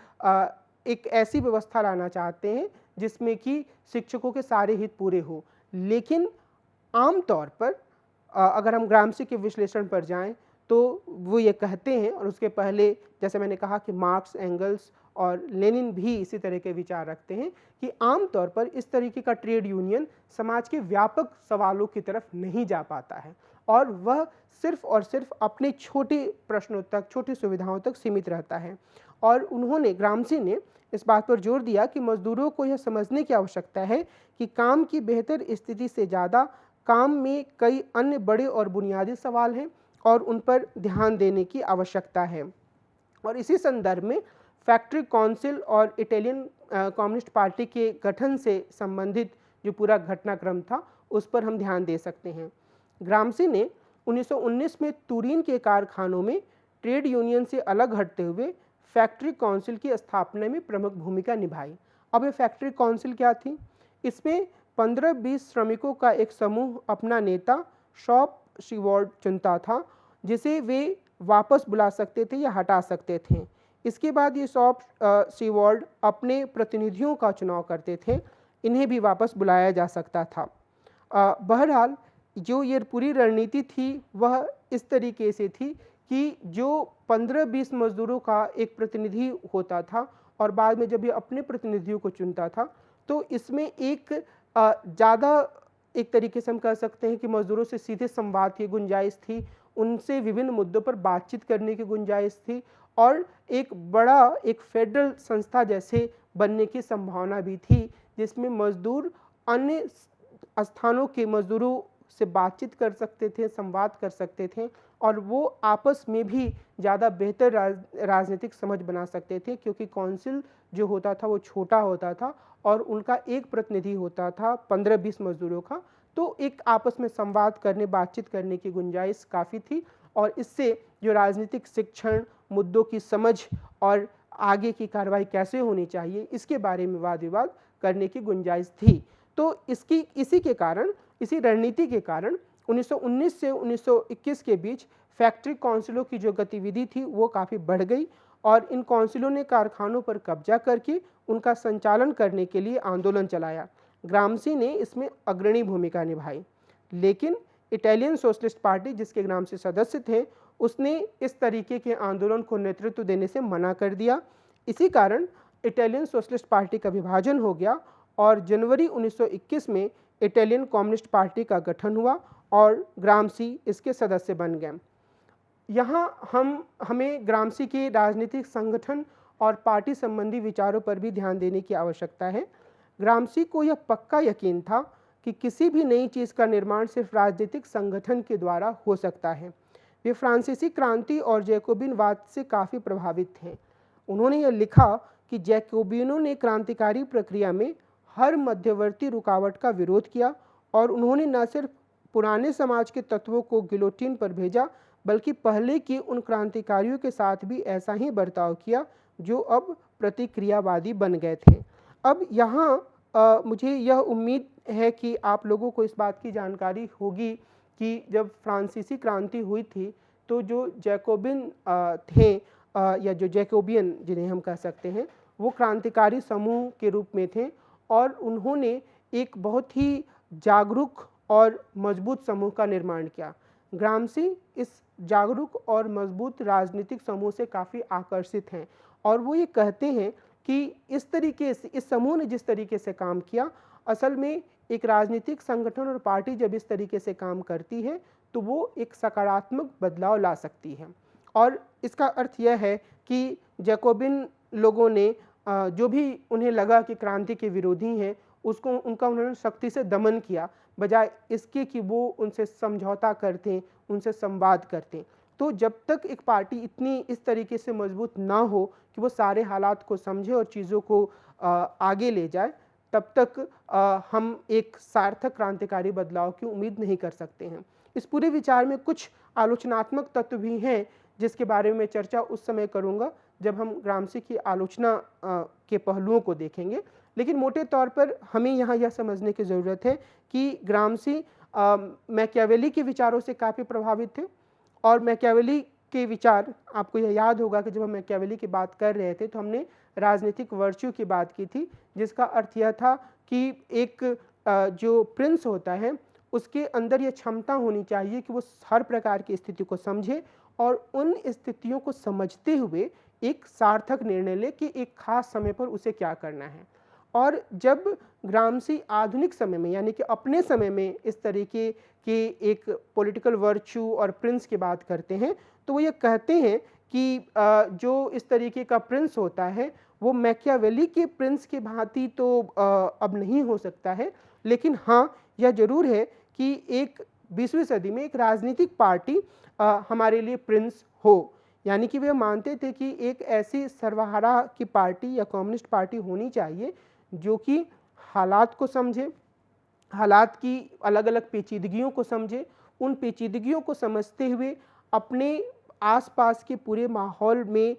एक ऐसी व्यवस्था लाना चाहते हैं जिसमें कि शिक्षकों के सारे हित पूरे हो। लेकिन आम तौर पर अगर हम ग्रामसी के विश्लेषण पर जाएं तो वो ये कहते हैं, और उसके पहले जैसे मैंने कहा कि मार्क्स, एंगल्स और लेनिन भी इसी तरह के विचार रखते हैं कि आम तौर पर इस तरीके का ट्रेड यूनियन समाज के व्यापक सवालों की तरफ नहीं जा पाता है और वह सिर्फ और सिर्फ अपने छोटे प्रश्नों तक, छोटी सुविधाओं तक सीमित रहता है। और उन्होंने, ग्रामसी ने इस बात पर जोर दिया कि मजदूरों को यह समझने की आवश्यकता है कि काम की बेहतर स्थिति से ज़्यादा काम में कई अन्य बड़े और बुनियादी सवाल हैं और उन पर ध्यान देने की आवश्यकता है। और इसी संदर्भ में फैक्ट्री काउंसिल और इटालियन कम्युनिस्ट पार्टी के गठन से संबंधित जो पूरा घटनाक्रम था उस पर हम ध्यान दे सकते हैं। ग्रामसी ने 1919 में तुरीन के कारखानों में ट्रेड यूनियन से अलग हटते हुए फैक्ट्री काउंसिल की स्थापना में प्रमुख भूमिका निभाई। अब ये फैक्ट्री काउंसिल क्या थी? इसमें 15-20 श्रमिकों का एक समूह अपना नेता शॉप शीवॉर्ड चुनता था, जिसे वे वापस बुला सकते थे या हटा सकते थे। इसके बाद ये शॉप शीवॉर्ड अपने प्रतिनिधियों का चुनाव करते थे, इन्हें भी वापस बुलाया जा सकता था। बहरहाल जो ये पूरी रणनीति थी वह इस तरीके से थी कि जो 15-20 मजदूरों का एक प्रतिनिधि होता था और बाद में जब ये अपने प्रतिनिधियों को चुनता था तो इसमें एक ज़्यादा, एक तरीके से हम कह सकते हैं कि मजदूरों से सीधे संवाद की गुंजाइश थी, उनसे विभिन्न मुद्दों पर बातचीत करने की गुंजाइश थी और एक बड़ा एक फेडरल संस्था जैसे बनने की संभावना भी थी, जिसमें मजदूर अन्य स्थानों के मजदूरों से बातचीत कर सकते थे, संवाद कर सकते थे और वो आपस में भी ज़्यादा बेहतर राजनीतिक समझ बना सकते थे, क्योंकि काउंसिल जो होता था वो छोटा होता था और उनका एक प्रतिनिधि होता था 15-20 मजदूरों का, तो एक आपस में संवाद करने, बातचीत करने की गुंजाइश काफ़ी थी और इससे जो राजनीतिक शिक्षण, मुद्दों की समझ और आगे की कार्रवाई कैसे होनी चाहिए इसके बारे में वाद विवाद करने की गुंजाइश थी। तो इसी के कारण, इसी रणनीति के कारण 1919 से 1921 के बीच फैक्ट्री काउंसिलों की जो गतिविधि थी वो काफ़ी बढ़ गई और इन काउंसिलों ने कारखानों पर कब्जा करके उनका संचालन करने के लिए आंदोलन चलाया। ग्रामसी ने इसमें अग्रणी भूमिका निभाई, लेकिन इटालियन सोशलिस्ट पार्टी, जिसके ग्रामसी सदस्य थे, उसने इस तरीके के आंदोलन को नेतृत्व देने से मना कर दिया। इसी कारण इटालियन सोशलिस्ट पार्टी का विभाजन हो गया और जनवरी 1921 में इटालियन कम्युनिस्ट पार्टी का गठन हुआ और ग्रामसी इसके सदस्य बन गए। यहाँ हमें ग्रामसी के राजनीतिक संगठन और पार्टी संबंधी विचारों पर भी ध्यान देने की आवश्यकता है। ग्रामसी को यह पक्का यकीन था कि किसी भी नई चीज़ का निर्माण सिर्फ राजनीतिक संगठन के द्वारा हो सकता है। वे फ्रांसीसी क्रांति और जैकोबिनवाद से काफ़ी प्रभावित थे। उन्होंने यह लिखा कि जैकोबिनों ने क्रांतिकारी प्रक्रिया में हर मध्यवर्ती रुकावट का विरोध किया और उन्होंने न सिर्फ पुराने समाज के तत्वों को गिलोटिन पर भेजा, बल्कि पहले के उन क्रांतिकारियों के साथ भी ऐसा ही बर्ताव किया जो अब प्रतिक्रियावादी बन गए थे। अब यहाँ मुझे यह उम्मीद है कि आप लोगों को इस बात की जानकारी होगी कि जब फ्रांसीसी क्रांति हुई थी, तो जो जैकोबिन थे, या जो जैकोबियन जिन्हें हम कह सकते हैं, वो क्रांतिकारी समूह के रूप में थे और उन्होंने एक बहुत ही जागरूक और मजबूत समूह का निर्माण किया। ग्रामसी इस जागरूक और मजबूत राजनीतिक समूह से काफ़ी आकर्षित हैं और वो ये कहते हैं कि इस तरीके से इस समूह ने जिस तरीके से काम किया, असल में एक राजनीतिक संगठन और पार्टी जब इस तरीके से काम करती है तो वो एक सकारात्मक बदलाव ला सकती है। और इसका अर्थ यह है कि जैकोबिन लोगों ने जो भी उन्हें लगा कि क्रांति के विरोधी हैं, उसको उन्होंने सख्ती से दमन किया, बजाय इसके कि वो उनसे समझौता करते, उनसे संवाद करते। तो जब तक एक पार्टी इतनी इस तरीके से मजबूत ना हो कि वो सारे हालात को समझे और चीज़ों को आगे ले जाए, तब तक हम एक सार्थक क्रांतिकारी बदलाव की उम्मीद नहीं कर सकते हैं। इस पूरे विचार में कुछ आलोचनात्मक तत्व भी हैं, जिसके बारे में चर्चा उस समय करूँगा जब हम ग्रामसी की आलोचना के पहलुओं को देखेंगे। लेकिन मोटे तौर पर हमें यहाँ यह समझने की ज़रूरत है कि ग्रामसी मैकियावेली के विचारों से काफ़ी प्रभावित थे और मैकियावेली के विचार, आपको यह याद होगा कि जब हम मैकियावेली की बात कर रहे थे तो हमने राजनीतिक वर्च्यू की बात की थी, जिसका अर्थ यह था कि एक जो प्रिंस होता है उसके अंदर यह क्षमता होनी चाहिए कि वो हर प्रकार की स्थिति को समझे और उन स्थितियों को समझते हुए एक सार्थक निर्णय ले कि एक खास समय पर उसे क्या करना है। और जब ग्रामसी आधुनिक समय में, यानी कि अपने समय में, इस तरीके के एक पॉलिटिकल वर्च्यू और प्रिंस की बात करते हैं, तो वो ये कहते हैं कि जो इस तरीके का प्रिंस होता है वो मैकियावेली के प्रिंस की भांति तो अब नहीं हो सकता है, लेकिन हाँ, यह जरूर है कि एक 20वीं सदी में एक राजनीतिक पार्टी हमारे लिए प्रिंस हो। यानी कि वे मानते थे कि एक ऐसी सर्वहारा की पार्टी या कम्युनिस्ट पार्टी होनी चाहिए जो कि हालात को समझे, हालात की अलग अलग पेचीदगियों को समझे, उन पेचीदगियों को समझते हुए अपने आसपास के पूरे माहौल में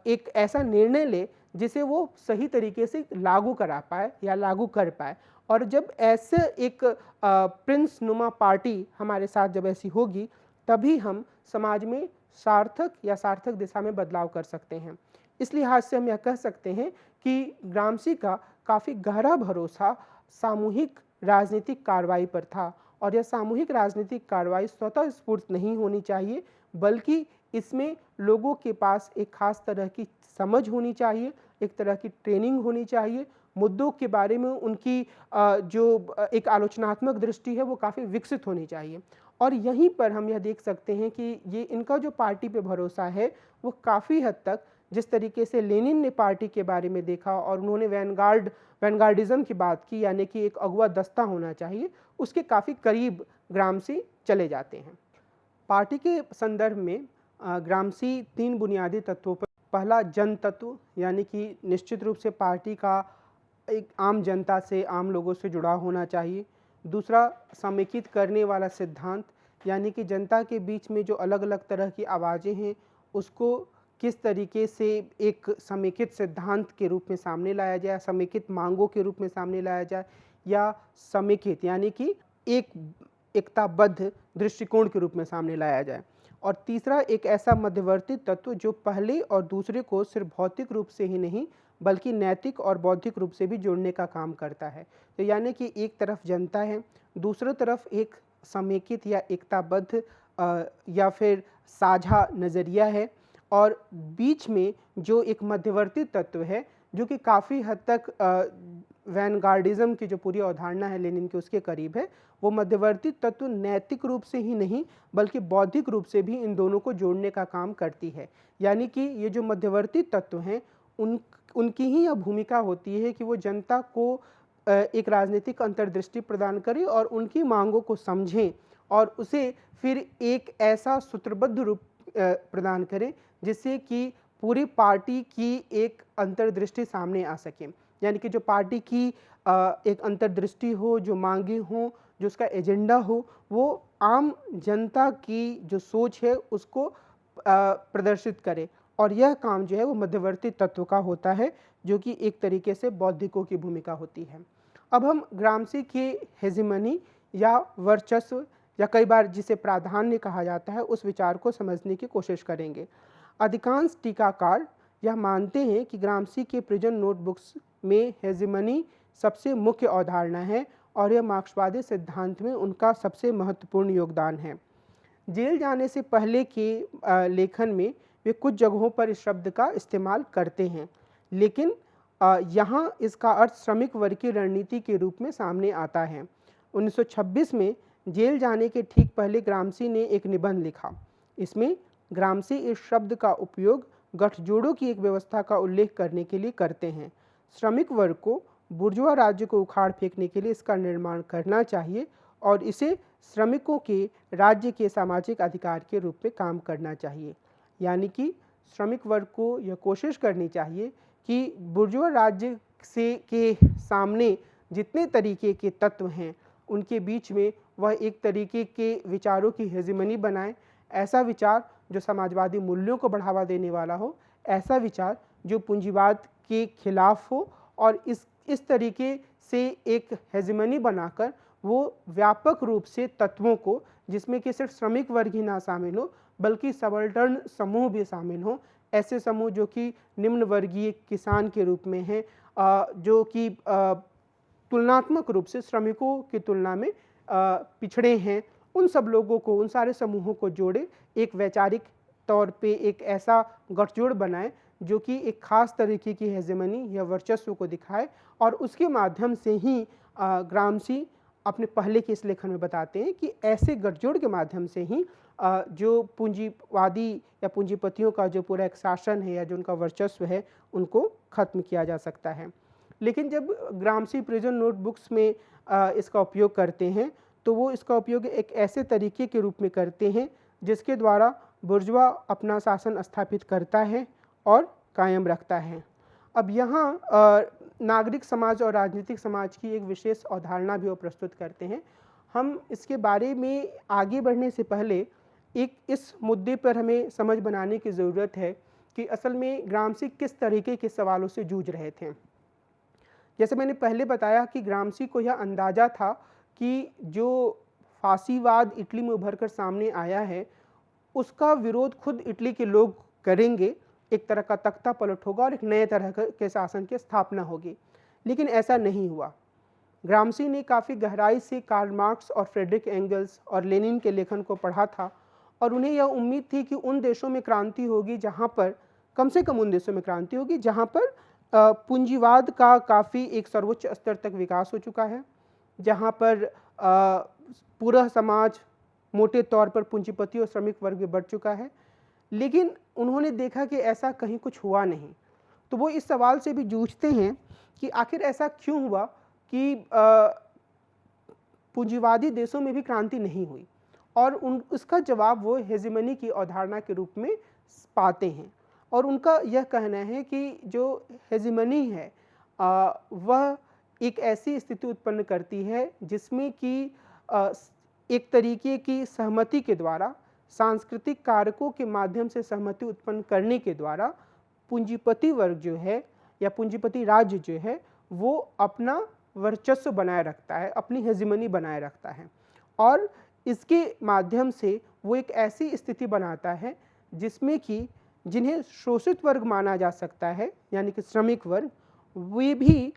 एक ऐसा निर्णय ले जिसे वो सही तरीके से लागू करा पाए या लागू कर पाए। और जब ऐसे एक प्रिंस नुमा पार्टी हमारे साथ जब ऐसी होगी, तभी हम समाज में सार्थक या सार्थक दिशा में बदलाव कर सकते हैं। इस लिहाज से हम यह कह सकते हैं कि ग्रामसी का काफ़ी गहरा भरोसा सामूहिक राजनीतिक कार्रवाई पर था और यह सामूहिक राजनीतिक कार्रवाई स्वतः स्फूर्त नहीं होनी चाहिए, बल्कि इसमें लोगों के पास एक खास तरह की समझ होनी चाहिए, एक तरह की ट्रेनिंग होनी चाहिए, मुद्दों के बारे में उनकी जो एक आलोचनात्मक दृष्टि है वो काफ़ी विकसित होनी चाहिए। और यहीं पर हम यह देख सकते हैं कि ये इनका जो पार्टी पे भरोसा है वो काफ़ी हद तक, जिस तरीके से लेनिन ने पार्टी के बारे में देखा और उन्होंने वैनगार्डिज्म की बात की, यानी कि एक अगुआ दस्ता होना चाहिए, उसके काफ़ी करीब ग्रामसी चले जाते हैं। पार्टी के संदर्भ में ग्रामसी 3 बुनियादी तत्वों पर, पहला जन तत्व, यानी कि निश्चित रूप से पार्टी का एक आम जनता से, आम लोगों से जुड़ाव होना चाहिए। दूसरा, समेकित करने वाला सिद्धांत, यानी कि जनता के बीच में जो अलग अलग तरह की आवाज़ें हैं उसको किस तरीके से एक समेकित सिद्धांत के रूप में सामने लाया जाए, समेकित मांगों के रूप में सामने लाया जाए, या समेकित यानी कि एक एकताबद्ध दृष्टिकोण के रूप में सामने लाया जाए। और तीसरा, एक ऐसा मध्यवर्ती तत्व जो पहले और दूसरे को सिर्फ भौतिक रूप से ही नहीं बल्कि नैतिक और बौद्धिक रूप से भी जोड़ने का काम करता है। तो यानी कि एक तरफ जनता है, दूसरी तरफ एक समेकित या एकताबद्ध या फिर साझा नज़रिया है, और बीच में जो एक मध्यवर्ती तत्व है जो कि काफ़ी हद तक वैनगार्डिज्म की जो पूरी अवधारणा है लेनिन की उसके करीब है। वो मध्यवर्ती तत्व नैतिक रूप से ही नहीं बल्कि बौद्धिक रूप से भी इन दोनों को जोड़ने का काम करती है। यानी कि ये जो मध्यवर्ती तत्व हैं उनकी ही यह भूमिका होती है कि वो जनता को एक राजनीतिक अंतर्दृष्टि प्रदान करें और उनकी मांगों को समझें और उसे फिर एक ऐसा सूत्रबद्ध रूप प्रदान करें जिससे कि पूरी पार्टी की एक अंतर्दृष्टि सामने आ सके। यानी कि जो पार्टी की एक अंतर्दृष्टि हो, जो मांगे हों, जो उसका एजेंडा हो, वो आम जनता की जो सोच है उसको प्रदर्शित करे। और यह काम जो है वो मध्यवर्ती तत्व का होता है, जो कि एक तरीके से बौद्धिकों की भूमिका होती है। अब हम ग्रामसी के हेजिमनी या वर्चस्व या कई बार जिसे प्राधान्य कहा जाता है उस विचार को समझने की कोशिश करेंगे। अधिकांश टीकाकार यह मानते हैं कि ग्रामसी के प्रिजन नोटबुक्स में हेजिमनी सबसे मुख्य अवधारणा है और यह मार्क्सवादी सिद्धांत में उनका सबसे महत्वपूर्ण योगदान है। जेल जाने से पहले के लेखन में वे कुछ जगहों पर इस शब्द का इस्तेमाल करते हैं, लेकिन यहाँ इसका अर्थ श्रमिक वर्ग की रणनीति के रूप में सामने आता है। 1926 में जेल जाने के ठीक पहले ग्रामसी ने एक निबंध लिखा। इसमें ग्रामसी इस शब्द का उपयोग गठजोड़ों की एक व्यवस्था का उल्लेख करने के लिए करते हैं। श्रमिक वर्ग को बुर्जुआ राज्य को उखाड़ फेंकने के लिए इसका निर्माण करना चाहिए और इसे श्रमिकों के राज्य के सामाजिक अधिकार के रूप में काम करना चाहिए। यानी कि श्रमिक वर्ग को यह कोशिश करनी चाहिए कि बुर्जुआ राज्य से के सामने जितने तरीके के तत्व हैं उनके बीच में वह एक तरीके के विचारों की हेजिमनी बनाए, ऐसा विचार जो समाजवादी मूल्यों को बढ़ावा देने वाला हो, ऐसा विचार जो पूंजीवाद के खिलाफ हो और इस तरीके से एक हेजिमनी बनाकर वो व्यापक रूप से तत्वों को, जिसमें कि सिर्फ श्रमिक वर्ग ही ना शामिल हो बल्कि सबल्टर्न समूह भी शामिल हो, ऐसे समूह जो कि निम्न वर्गीय किसान के रूप में हैं, जो कि तुलनात्मक रूप से श्रमिकों की तुलना में पिछड़े हैं, उन सब लोगों को, उन सारे समूहों को जोड़े, एक वैचारिक तौर पे एक ऐसा गठजोड़ बनाए जो कि एक खास तरीके की हेजिमनी या वर्चस्व को दिखाए। और उसके माध्यम से ही ग्रामसी अपने पहले के इस लेखन में बताते हैं कि ऐसे गठजोड़ के माध्यम से ही जो पूंजीवादी या पूंजीपतियों का जो पूरा एक शासन है या जो उनका वर्चस्व है उनको खत्म किया जा सकता है। लेकिन जब ग्रामसी प्रिजन नोटबुक्स में इसका उपयोग करते हैं तो वो इसका उपयोग एक ऐसे तरीके के रूप में करते हैं जिसके द्वारा बुर्जुआ अपना शासन स्थापित करता है और कायम रखता है। अब यहाँ नागरिक समाज और राजनीतिक समाज की एक विशेष अवधारणा भी वो प्रस्तुत करते हैं। हम इसके बारे में आगे बढ़ने से पहले एक इस मुद्दे पर हमें समझ बनाने की ज़रूरत है कि असल में ग्रामसी किस तरीके के सवालों से जूझ रहे थे। जैसे मैंने पहले बताया कि ग्रामसी को यह अंदाज़ा था कि जो फासीवाद इटली में उभर कर सामने आया है उसका विरोध खुद इटली के लोग करेंगे, एक तरह का तख्ता पलट होगा और एक नए तरह के शासन की स्थापना होगी। लेकिन ऐसा नहीं हुआ। ग्रामसी ने काफ़ी गहराई से कार्ल मार्क्स और फ्रेडरिक एंगल्स और लेनिन के लेखन को पढ़ा था और उन्हें यह उम्मीद थी कि उन देशों में क्रांति होगी जहाँ पर, कम से कम उन देशों में क्रांति होगी जहाँ पर पूंजीवाद का काफ़ी एक सर्वोच्च स्तर तक विकास हो चुका है, जहाँ पर पूरा समाज मोटे तौर पर पूंजीपति और श्रमिक वर्ग में बढ़ चुका है। लेकिन उन्होंने देखा कि ऐसा कहीं कुछ हुआ नहीं, तो वो इस सवाल से भी जूझते हैं कि आखिर ऐसा क्यों हुआ कि पूंजीवादी देशों में भी क्रांति नहीं हुई, और उसका जवाब वो हेजिमनी की अवधारणा के रूप में पाते हैं। और उनका यह कहना है कि जो हेजिमनी है वह एक ऐसी स्थिति उत्पन्न करती है जिसमें कि एक तरीके की सहमति के द्वारा, सांस्कृतिक कारकों के माध्यम से सहमति उत्पन्न करने के द्वारा पूंजीपति वर्ग जो है या पूंजीपति राज्य जो है वो अपना वर्चस्व बनाए रखता है, अपनी हेजिमनी बनाए रखता है, और इसके माध्यम से वो एक ऐसी स्थिति बनाता है जिसमें कि जिन्हें शोषित वर्ग माना जा सकता है यानी कि श्रमिक वर्ग, वे भी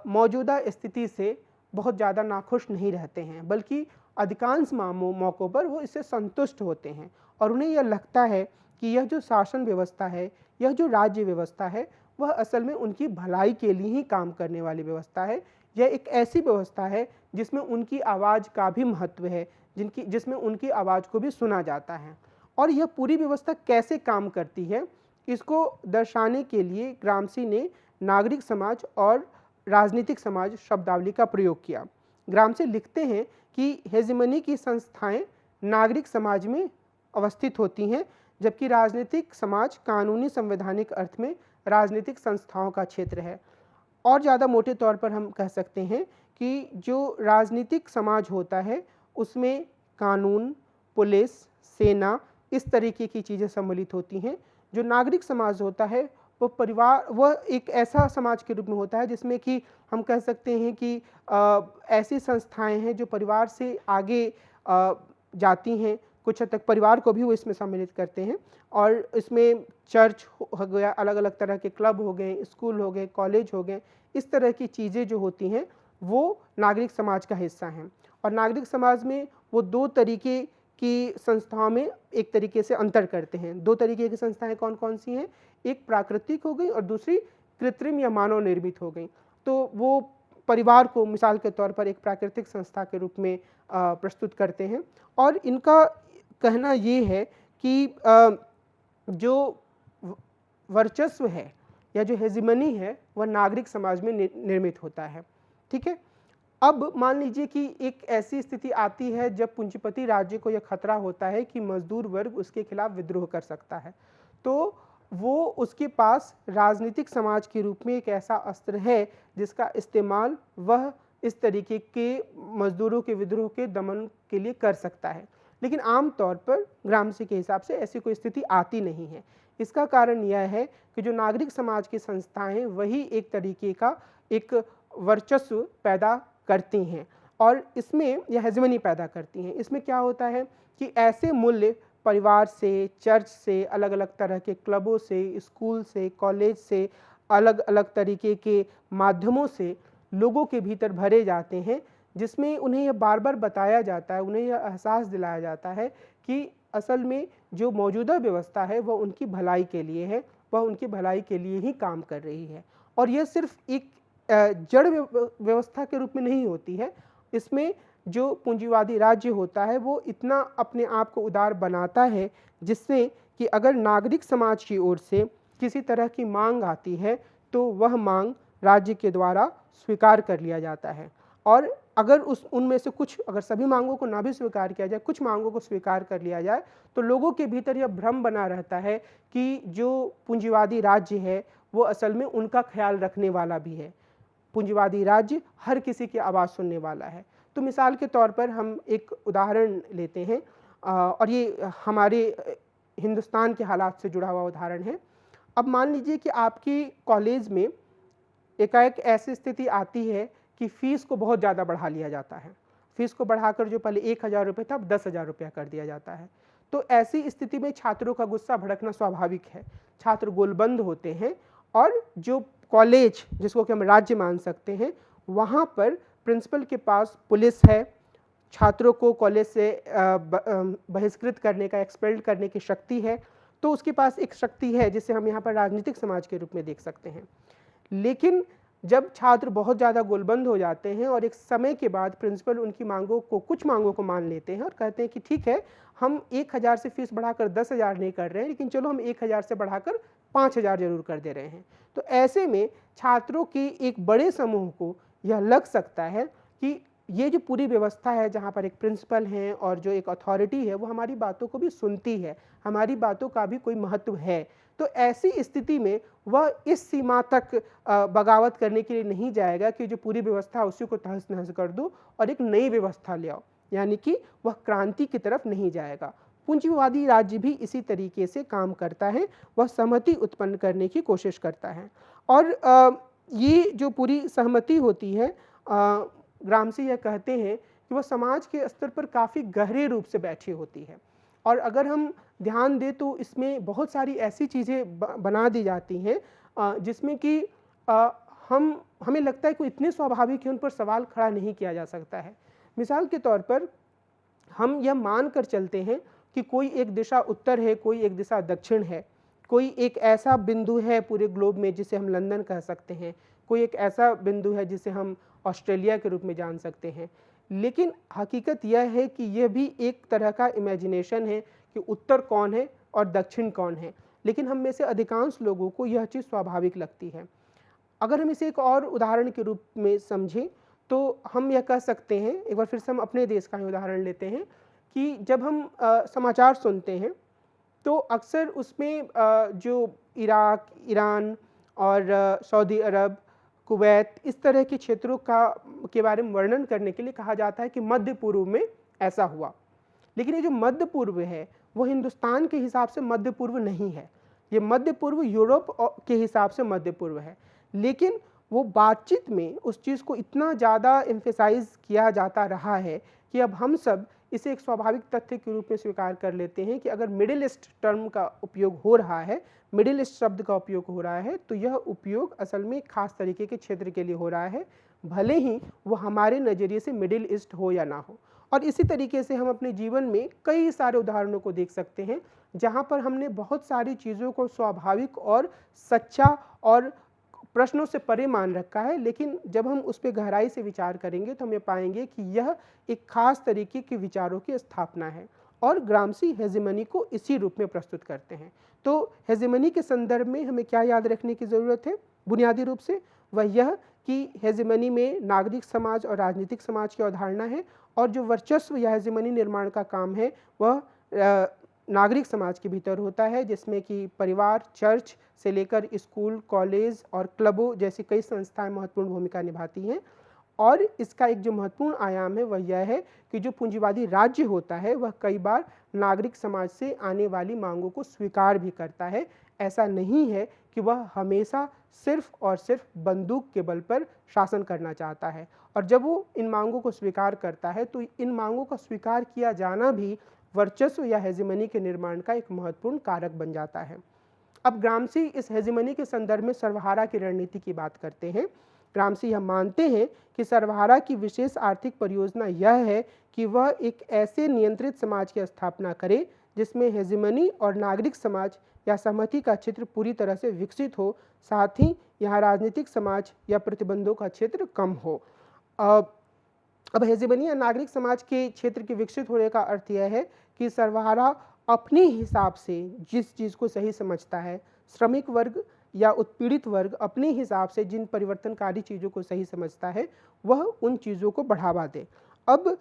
मौजूदा स्थिति से बहुत ज़्यादा नाखुश नहीं रहते हैं, बल्कि अधिकांश मौक़ों पर वो इससे संतुष्ट होते हैं और उन्हें यह लगता है कि यह जो शासन व्यवस्था है, यह जो राज्य व्यवस्था है, वह असल में उनकी भलाई के लिए ही काम करने वाली व्यवस्था है। यह एक ऐसी व्यवस्था है जिसमें उनकी आवाज़ का भी महत्व है, जिसमें उनकी आवाज़ को भी सुना जाता है। और यह पूरी व्यवस्था कैसे काम करती है, इसको दर्शाने के लिए ग्रामसी ने नागरिक समाज और राजनीतिक समाज शब्दावली का प्रयोग किया। ग्रामसी लिखते हैं कि हेजिमनी की संस्थाएं नागरिक समाज में अवस्थित होती हैं, जबकि राजनीतिक समाज कानूनी संवैधानिक अर्थ में राजनीतिक संस्थाओं का क्षेत्र है। और ज़्यादा मोटे तौर पर हम कह सकते हैं कि जो राजनीतिक समाज होता है उसमें कानून, पुलिस, सेना, इस तरीके की चीज़ें सम्मिलित होती हैं। जो नागरिक समाज होता है वो परिवार वह एक ऐसा समाज के रूप में होता है जिसमें कि हम कह सकते हैं कि ऐसी संस्थाएँ हैं जो परिवार से आगे जाती हैं, कुछ हद तक परिवार को भी वो इसमें सम्मिलित करते हैं और इसमें चर्च हो गया, अलग-अलग तरह के क्लब हो गए, स्कूल हो गए, कॉलेज हो गए, इस तरह की चीज़ें जो होती हैं, वो नागरिक समाज का हिस्सा हैं। और नागरिक समाज में वो 2 तरीके की संस्थाओं में एक तरीके से अंतर करते हैं। 2 तरीके की संस्थाएँ कौन-कौन सी हैं? एक प्राकृतिक हो गई और दूसरी कृत्रिम या मानव निर्मित हो गई। तो वो परिवार को मिसाल के तौर पर एक प्राकृतिक संस्था के रूप में प्रस्तुत करते हैं और इनका कहना ये है कि जो वर्चस्व है या जो हेजिमनी है वह नागरिक समाज में निर्मित होता है। ठीक है? अब मान लीजिए कि एक ऐसी स्थिति आती है जब पूंजीपति राज्य को यह खतरा होता है कि मजदूर वर्ग उसके खिलाफ विद्रोह कर सकता है, तो वो उसके पास राजनीतिक समाज के रूप में एक ऐसा अस्त्र है जिसका इस्तेमाल वह इस तरीके के मजदूरों के विद्रोह के दमन के लिए कर सकता है। लेकिन आम तौर पर ग्रामसी के हिसाब से ऐसी कोई स्थिति आती नहीं है। इसका कारण यह है कि जो नागरिक समाज की संस्थाएं हैं वही एक तरीके का एक वर्चस्व पैदा करती हैं और इसमें यह हेजिमनी पैदा करती हैं। इसमें क्या होता है कि ऐसे मूल्य परिवार से, चर्च से, अलग-अलग तरह के क्लबों से, स्कूल से, कॉलेज से, अलग-अलग तरीके के माध्यमों से लोगों के भीतर भरे जाते हैं, जिसमें उन्हें यह बार-बार बताया जाता है, उन्हें यह एहसास दिलाया जाता है कि असल में जो मौजूदा व्यवस्था है वह उनकी भलाई के लिए है, वह उनकी भलाई के लिए ही काम कर रही है। और यह सिर्फ एक जड़ व्यवस्था के रूप में नहीं होती है, इसमें जो पूंजीवादी राज्य होता है वो इतना अपने आप को उदार बनाता है जिससे कि अगर नागरिक समाज की ओर से किसी तरह की मांग आती है तो वह मांग राज्य के द्वारा स्वीकार कर लिया जाता है और अगर उनमें से कुछ, अगर सभी मांगों को ना भी स्वीकार किया जाए, कुछ मांगों को स्वीकार कर लिया जाए तो लोगों के भीतर यह भ्रम बना रहता है कि जो पूंजीवादी राज्य है वो असल में उनका ख्याल रखने वाला भी है। पूंजीवादी राज्य हर किसी की आवाज़ सुनने वाला है। तो मिसाल के तौर पर हम एक उदाहरण लेते हैं और ये हमारे हिंदुस्तान के हालात से जुड़ा हुआ उदाहरण है। अब मान लीजिए कि आपकी कॉलेज में एकाएक ऐसी स्थिति आती है कि फ़ीस को बहुत ज़्यादा बढ़ा लिया जाता है। फ़ीस को बढ़ाकर जो पहले 1000 रुपये था अब 10,000 रुपया कर दिया जाता है। तो ऐसी स्थिति में छात्रों का गुस्सा भड़कना स्वाभाविक है। छात्र गोलबंद होते हैं और जो कॉलेज, जिसको कि हम राज्य मान सकते हैं, वहाँ पर प्रिंसिपल के पास पुलिस है, छात्रों को कॉलेज से बहिष्कृत करने का, एक्सपेल्ड करने की शक्ति है। तो उसके पास एक शक्ति है जिसे हम यहाँ पर राजनीतिक समाज के रूप में देख सकते हैं। लेकिन जब छात्र बहुत ज़्यादा गोलबंद हो जाते हैं और एक समय के बाद प्रिंसिपल उनकी मांगों को, कुछ मांगों को मान लेते हैं और कहते हैं कि ठीक है, हम 1000 से फीस बढ़ाकर 10,000 नहीं कर रहे हैं, लेकिन चलो हम 1000 से बढ़ाकर 5000 जरूर कर दे रहे हैं। तो ऐसे में छात्रों के एक बड़े समूह को यह लग सकता है कि ये जो पूरी व्यवस्था है जहाँ पर एक प्रिंसिपल हैं और जो एक अथॉरिटी है वो हमारी बातों को भी सुनती है, हमारी बातों का भी कोई महत्व है। तो ऐसी स्थिति में वह इस सीमा तक बगावत करने के लिए नहीं जाएगा कि जो पूरी व्यवस्था उसी को तहस नहस कर दो और एक नई व्यवस्था ले आओ, यानी कि वह क्रांति की तरफ नहीं जाएगा। पूंजीवादी राज्य भी इसी तरीके से काम करता है, वह सहमति उत्पन्न करने की कोशिश करता है। और ये जो पूरी सहमति होती है, ग्रामसी यह कहते हैं कि वह समाज के स्तर पर काफ़ी गहरे रूप से बैठी होती है और अगर हम ध्यान दें तो इसमें बहुत सारी ऐसी चीज़ें बना दी जाती हैं जिसमें कि हमें लगता है कि इतने स्वाभाविक है, उन पर सवाल खड़ा नहीं किया जा सकता है। मिसाल के तौर पर हम यह मान कर चलते हैं कि कोई एक दिशा उत्तर है, कोई एक दिशा दक्षिण है, कोई एक ऐसा बिंदु है पूरे ग्लोब में जिसे हम लंदन कह सकते हैं, कोई एक ऐसा बिंदु है जिसे हम ऑस्ट्रेलिया के रूप में जान सकते हैं। लेकिन हकीकत यह है कि यह भी एक तरह का इमेजिनेशन है कि उत्तर कौन है और दक्षिण कौन है, लेकिन हम में से अधिकांश लोगों को यह चीज़ स्वाभाविक लगती है। अगर हम इसे एक और उदाहरण के रूप में समझें तो हम यह कह सकते हैं, एक बार फिर से हम अपने देश का ही उदाहरण लेते हैं कि जब हम समाचार सुनते हैं तो अक्सर उसमें जो इराक, ईरान और सऊदी अरब, कुवैत, इस तरह के क्षेत्रों के बारे में वर्णन करने के लिए कहा जाता है कि मध्य पूर्व में ऐसा हुआ। लेकिन ये जो मध्य पूर्व है वो हिंदुस्तान के हिसाब से मध्य पूर्व नहीं है। ये मध्य पूर्व यूरोप के हिसाब से मध्य पूर्व है, लेकिन वो बातचीत में उस चीज़ को इतना ज़्यादा एम्फेसाइज़ किया जाता रहा है कि अब हम सब इसे एक स्वाभाविक तथ्य के रूप में स्वीकार कर लेते हैं कि अगर मिडिल ईस्ट टर्म का उपयोग हो रहा है, मिडिल ईस्ट शब्द का उपयोग हो रहा है, तो यह उपयोग असल में एक खास तरीके के क्षेत्र के लिए हो रहा है, भले ही वो हमारे नज़रिए से मिडिल ईस्ट हो या ना हो। और इसी तरीके से हम अपने जीवन में कई सारे उदाहरणों को देख सकते हैं जहाँ पर हमने बहुत सारी चीज़ों को स्वाभाविक और सच्चा और प्रश्नों से परे मान रखा है, लेकिन जब हम उस पर गहराई से विचार करेंगे तो हम ये पाएंगे कि यह एक खास तरीके के विचारों की स्थापना है। और ग्रामसी हेजेमनी को इसी रूप में प्रस्तुत करते हैं। तो हेजेमनी के संदर्भ में हमें क्या याद रखने की ज़रूरत है? बुनियादी रूप से वह यह कि हेजेमनी में नागरिक समाज और राजनीतिक समाज की अवधारणा है, और जो वर्चस्व या हेजेमनी निर्माण का काम है वह नागरिक समाज के भीतर होता है, जिसमें कि परिवार, चर्च से लेकर स्कूल, कॉलेज और क्लबों जैसी कई संस्थाएं महत्वपूर्ण भूमिका निभाती हैं। और इसका एक जो महत्वपूर्ण आयाम है वह यह है कि जो पूंजीवादी राज्य होता है वह कई बार नागरिक समाज से आने वाली मांगों को स्वीकार भी करता है। ऐसा नहीं है कि वह हमेशा सिर्फ और सिर्फ बंदूक के बल पर शासन करना चाहता है, और जब वो इन मांगों को स्वीकार करता है तो इन मांगों का स्वीकार किया जाना भी वर्चस्व या हेजेमनी के निर्माण का एक महत्वपूर्ण कारक बन जाता है। अब ग्रामसी इस हेजेमनी के संदर्भ में सर्वहारा की रणनीति की बात करते हैं। ग्रामसी हम मानते हैं कि सर्वहारा की विशेष आर्थिक परियोजना यह है कि वह एक ऐसे नियंत्रित समाज की स्थापना करे जिसमें हेजेमनी और नागरिक समाज या सहमति का क्षेत्र पूरी तरह से विकसित हो, साथ ही यहाँ राजनीतिक समाज या प्रतिबंधों का क्षेत्र कम हो। अब हेजेमनी या नागरिक समाज के क्षेत्र के विकसित होने का अर्थ यह है कि सर्वहारा अपने हिसाब से जिस चीज़ को सही समझता है, श्रमिक वर्ग या उत्पीड़ित वर्ग अपने हिसाब से जिन परिवर्तनकारी चीज़ों को सही समझता है वह उन चीज़ों को बढ़ावा दे। अब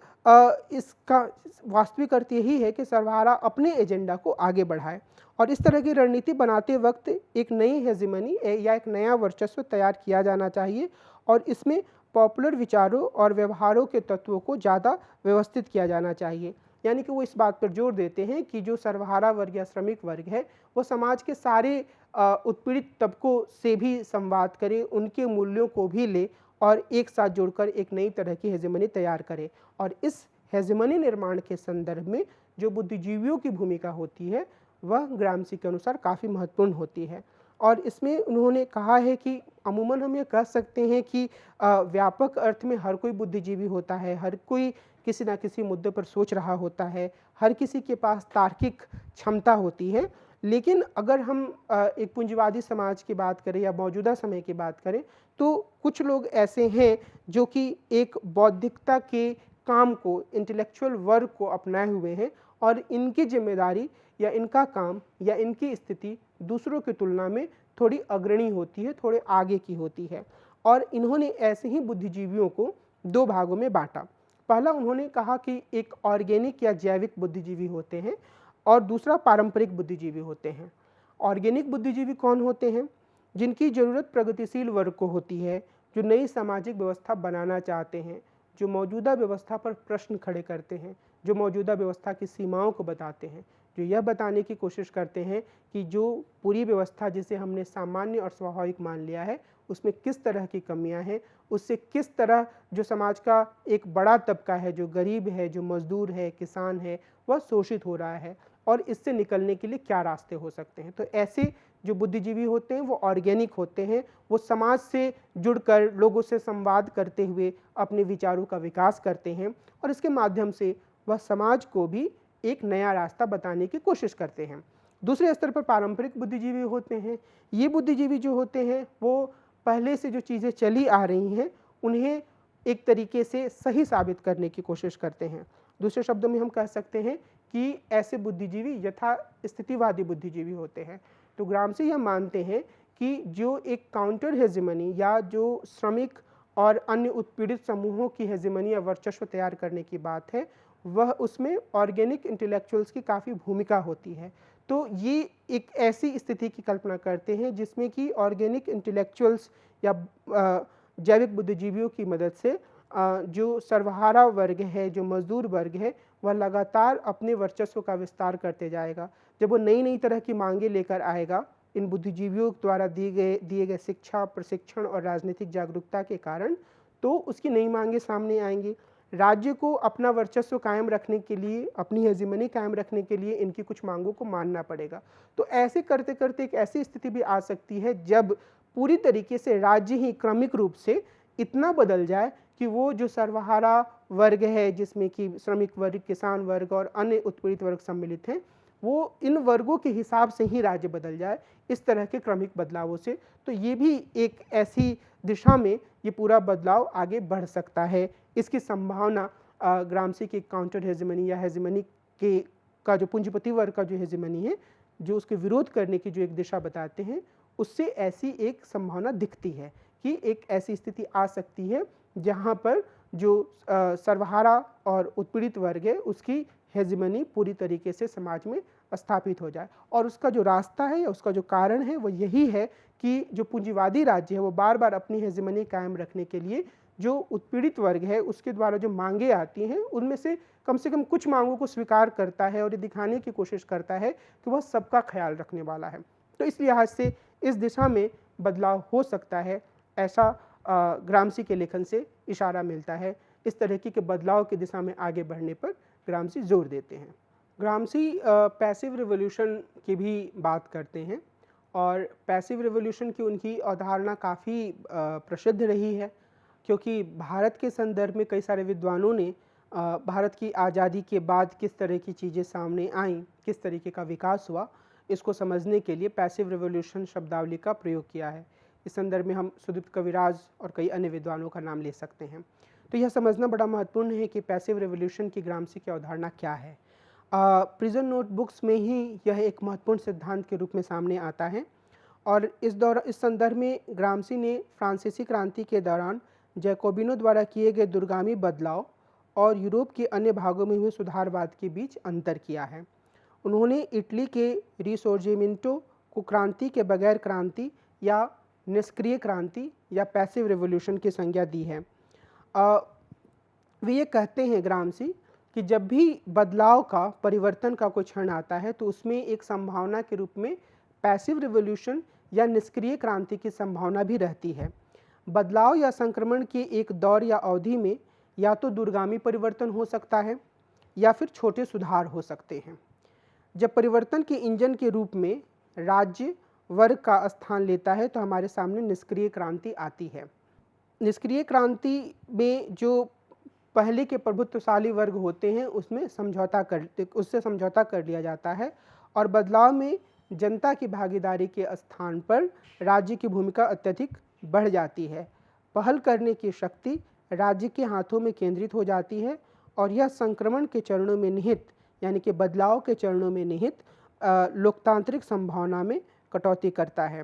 इसका वास्तविक अर्थ यही है कि सर्वहारा अपने एजेंडा को आगे बढ़ाए, और इस तरह की रणनीति बनाते वक्त एक नई हेजेमनी या एक नया वर्चस्व तैयार किया जाना चाहिए, और इसमें पॉपुलर विचारों और व्यवहारों के तत्वों को ज़्यादा व्यवस्थित किया जाना चाहिए। यानी कि वो इस बात पर जोर देते हैं कि जो सर्वहारा वर्ग या श्रमिक वर्ग है वो समाज के सारे उत्पीड़ित तबकों से भी संवाद करे, उनके मूल्यों को भी ले और एक साथ जोड़कर एक नई तरह की हेजेमनी तैयार करे। और इस हेजेमनी निर्माण के संदर्भ में जो बुद्धिजीवियों की भूमिका होती है वह ग्रामसी के अनुसार काफ़ी महत्वपूर्ण होती है। और इसमें उन्होंने कहा है कि अमूमन हम ये कह सकते हैं कि व्यापक अर्थ में हर कोई बुद्धिजीवी होता है, हर कोई किसी न किसी मुद्दे पर सोच रहा होता है, हर किसी के पास तार्किक क्षमता होती है। लेकिन अगर हम एक पूंजीवादी समाज की बात करें या मौजूदा समय की बात करें तो कुछ लोग ऐसे हैं जो कि एक बौद्धिकता के काम को, इंटेलेक्चुअल वर्क को अपनाए हुए हैं, और इनकी जिम्मेदारी या इनका काम या इनकी स्थिति दूसरों की तुलना में थोड़ी अग्रणी होती है, थोड़े आगे की होती है। और इन्होंने ऐसे ही बुद्धिजीवियों को दो भागों में बांटा। पहला उन्होंने कहा कि एक ऑर्गेनिक या जैविक बुद्धिजीवी होते हैं और दूसरा पारंपरिक बुद्धिजीवी होते हैं। ऑर्गेनिक बुद्धिजीवी कौन होते हैं? जिनकी ज़रूरत प्रगतिशील वर्ग को होती है, जो नई सामाजिक व्यवस्था बनाना चाहते हैं, जो मौजूदा व्यवस्था पर प्रश्न खड़े करते हैं, जो मौजूदा व्यवस्था की सीमाओं को बताते हैं, जो यह बताने की कोशिश करते हैं कि जो पूरी व्यवस्था जिसे हमने सामान्य और स्वाभाविक मान लिया है उसमें किस तरह की कमियां हैं, उससे किस तरह जो समाज का एक बड़ा तबका है, जो गरीब है, जो मजदूर है, किसान है, वह शोषित हो रहा है, और इससे निकलने के लिए क्या रास्ते हो सकते हैं। तो ऐसे जो बुद्धिजीवी होते हैं वो ऑर्गेनिक होते हैं, वो समाज से जुड़कर लोगों से संवाद करते हुए अपने विचारों का विकास करते हैं, और इसके माध्यम से वह समाज को भी एक नया रास्ता बताने की कोशिश करते हैं। दूसरे स्तर पर पारंपरिक बुद्धिजीवी होते हैं। ये बुद्धिजीवी जो होते हैं वो पहले से जो चीज़ें चली आ रही हैं उन्हें एक तरीके से सही साबित करने की कोशिश करते हैं। दूसरे शब्दों में हम कह सकते हैं कि ऐसे बुद्धिजीवी यथा स्थितिवादी बुद्धिजीवी होते हैं। तो ग्रामसी यह मानते हैं कि जो एक काउंटर हेजेमनी या जो श्रमिक और अन्य उत्पीड़ित समूहों की हेजेमनी या वर्चस्व तैयार करने की बात है, वह उसमें ऑर्गेनिक इंटेलेक्चुअल्स की काफ़ी भूमिका होती है। तो ये एक ऐसी स्थिति की कल्पना करते हैं जिसमें कि ऑर्गेनिक इंटेलेक्चुअल्स या जैविक बुद्धिजीवियों की मदद से जो सर्वहारा वर्ग है, जो मजदूर वर्ग है, वह लगातार अपने वर्चस्व का विस्तार करते जाएगा। जब वो नई नई तरह की मांगे लेकर आएगा इन बुद्धिजीवियों द्वारा दिए गए शिक्षा, प्रशिक्षण और राजनीतिक जागरूकता के कारण तो उसकी नई मांगें सामने आएंगी। राज्य को अपना वर्चस्व कायम रखने के लिए, अपनी हेजिमनी कायम रखने के लिए इनकी कुछ मांगों को मानना पड़ेगा। तो ऐसे करते करते एक ऐसी स्थिति भी आ सकती है जब पूरी तरीके से राज्य ही क्रमिक रूप से इतना बदल जाए कि वो जो सर्वहारा वर्ग है, जिसमें कि श्रमिक वर्ग, किसान वर्ग और अन्य उत्पीड़ित वर्ग सम्मिलित हैं, वो इन वर्गों के हिसाब से ही राज्य बदल जाए, इस तरह के क्रमिक बदलावों से। तो ये भी एक ऐसी दिशा में ये पूरा बदलाव आगे बढ़ सकता है। इसकी संभावना ग्रामसी की काउंटर हेजिमनी या हेजिमनी के का जो पूंजीपति वर्ग का जो हेजिमनी है, जो उसके विरोध करने की जो एक दिशा बताते हैं, उससे ऐसी एक संभावना दिखती है कि एक ऐसी स्थिति आ सकती है जहाँ पर जो सर्वहारा और उत्पीड़ित वर्ग है उसकी हेजिमनी पूरी तरीके से समाज में स्थापित हो जाए। और उसका जो रास्ता है या उसका जो कारण है वो यही है कि जो पूंजीवादी राज्य है वो बार बार अपनी हेजिमनी कायम रखने के लिए जो उत्पीड़ित वर्ग है उसके द्वारा जो मांगे आती हैं उनमें से कम कुछ मांगों को स्वीकार करता है और ये दिखाने की कोशिश करता है कि वह सबका ख्याल रखने वाला है। तो इस लिहाज से इस दिशा में बदलाव हो सकता है, ऐसा ग्रामसी के लेखन से इशारा मिलता है। इस तरह के बदलाव की दिशा में आगे बढ़ने पर ग्रामसी जोर देते हैं। ग्रामसी पैसिव रिवॉल्यूशन की भी बात करते हैं और पैसिव रिवॉल्यूशन की उनकी अवधारणा काफ़ी प्रसिद्ध रही है, क्योंकि भारत के संदर्भ में कई सारे विद्वानों ने भारत की आज़ादी के बाद किस तरह की चीज़ें सामने आईं, किस तरीके का विकास हुआ, इसको समझने के लिए पैसिव रिवॉल्यूशन शब्दावली का प्रयोग किया है। इस संदर्भ में हम सुदीप्त कविराज और कई अन्य विद्वानों का नाम ले सकते हैं। तो यह समझना बड़ा महत्वपूर्ण है कि पैसिव रिवॉल्यूशन की ग्रामसी की अवधारणा क्या है। प्रिजन नोटबुक्स में ही यह एक महत्वपूर्ण सिद्धांत के रूप में सामने आता है और इस संदर्भ में ग्रामसी ने फ्रांसीसी क्रांति के दौरान जैकोबिनों द्वारा किए गए दूरगामी बदलाव और यूरोप के अन्य भागों में हुए सुधारवाद के बीच अंतर किया है। उन्होंने इटली के रिसोर्जिमेंटो को क्रांति के बगैर क्रांति या निष्क्रिय क्रांति या पैसिव रिवॉल्यूशन की संज्ञा दी है। वे ये कहते हैं ग्रामसी कि जब भी बदलाव का, परिवर्तन का कोई क्षण आता है तो उसमें एक संभावना के रूप में पैसिव रिवॉल्यूशन या निष्क्रिय क्रांति की संभावना भी रहती है। बदलाव या संक्रमण के एक दौर या अवधि में या तो दूरगामी परिवर्तन हो सकता है या फिर छोटे सुधार हो सकते हैं। जब परिवर्तन के इंजन के रूप में राज्य वर्ग का स्थान लेता है तो हमारे सामने निष्क्रिय क्रांति आती है। निष्क्रिय क्रांति में जो पहले के प्रभुत्वशाली वर्ग होते हैं उससे समझौता कर लिया जाता है और बदलाव में जनता की भागीदारी के स्थान पर राज्य की भूमिका अत्यधिक बढ़ जाती है। पहल करने की शक्ति राज्य के हाथों में केंद्रित हो जाती है और यह संक्रमण के चरणों में निहित, यानी कि बदलाव के चरणों में निहित लोकतांत्रिक संभावना में कटौती करता है।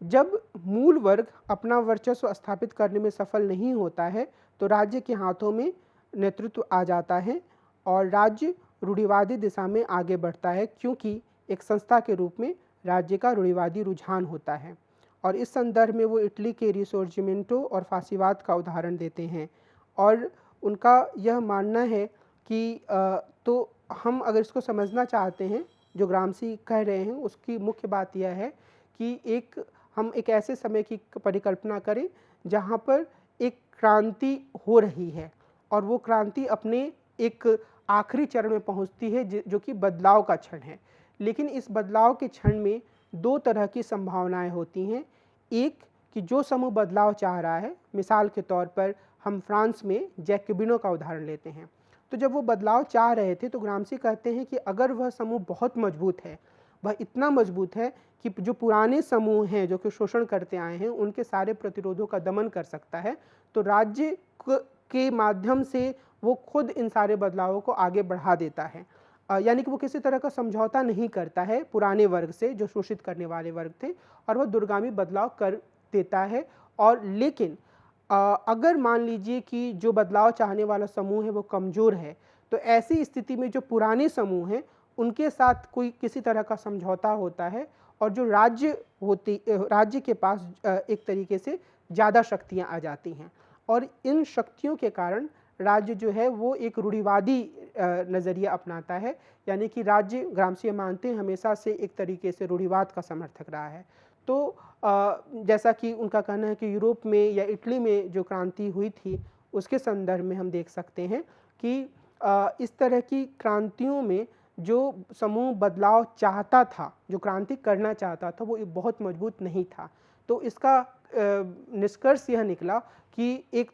जब मूल वर्ग अपना वर्चस्व स्थापित करने में सफल नहीं होता है तो राज्य के हाथों में नेतृत्व आ जाता है और राज्य रूढ़िवादी दिशा में आगे बढ़ता है, क्योंकि एक संस्था के रूप में राज्य का रूढ़िवादी रुझान होता है। और इस संदर्भ में वो इटली के रिसोर्जिमेंटो और फासीवाद का उदाहरण देते हैं और उनका यह मानना है कि तो हम अगर इसको समझना चाहते हैं, जो ग्रामसी कह रहे हैं उसकी मुख्य बात यह है कि हम एक ऐसे समय की परिकल्पना करें जहाँ पर एक क्रांति हो रही है और वो क्रांति अपने एक आखिरी चरण में पहुँचती है जो कि बदलाव का क्षण है। लेकिन इस बदलाव के क्षण में दो तरह की संभावनाएं होती हैं। एक कि जो समूह बदलाव चाह रहा है, मिसाल के तौर पर हम फ्रांस में जैकोबिनों का उदाहरण लेते हैं, तो जब वो बदलाव चाह रहे थे तो ग्रामसी कहते हैं कि अगर वह समूह बहुत मजबूत है, वह इतना मजबूत है कि जो पुराने समूह हैं जो कि शोषण करते आए हैं उनके सारे प्रतिरोधों का दमन कर सकता है, तो राज्य के माध्यम से वो खुद इन सारे बदलावों को आगे बढ़ा देता है। यानी कि वो किसी तरह का समझौता नहीं करता है पुराने वर्ग से, जो शोषित करने वाले वर्ग थे, और वह दूरगामी बदलाव कर देता है। और लेकिन अगर मान लीजिए कि जो बदलाव चाहने वाला समूह है वो कमज़ोर है, तो ऐसी स्थिति में जो पुराने समूह हैं उनके साथ कोई किसी तरह का समझौता होता है और जो राज्य के पास एक तरीके से ज़्यादा शक्तियाँ आ जाती हैं और इन शक्तियों के कारण राज्य जो है वो एक रूढ़िवादी नज़रिया अपनाता है, यानी कि राज्य ग्रामसी मानते हैं हमेशा से एक तरीके से रूढ़िवाद का समर्थक रहा है। तो जैसा कि उनका कहना है कि यूरोप में या इटली में जो क्रांति हुई थी, उसके संदर्भ में हम देख सकते हैं कि इस तरह की क्रांतियों में जो समूह बदलाव चाहता था, जो क्रांति करना चाहता था, वो बहुत मजबूत नहीं था। तो इसका निष्कर्ष यह निकला कि एक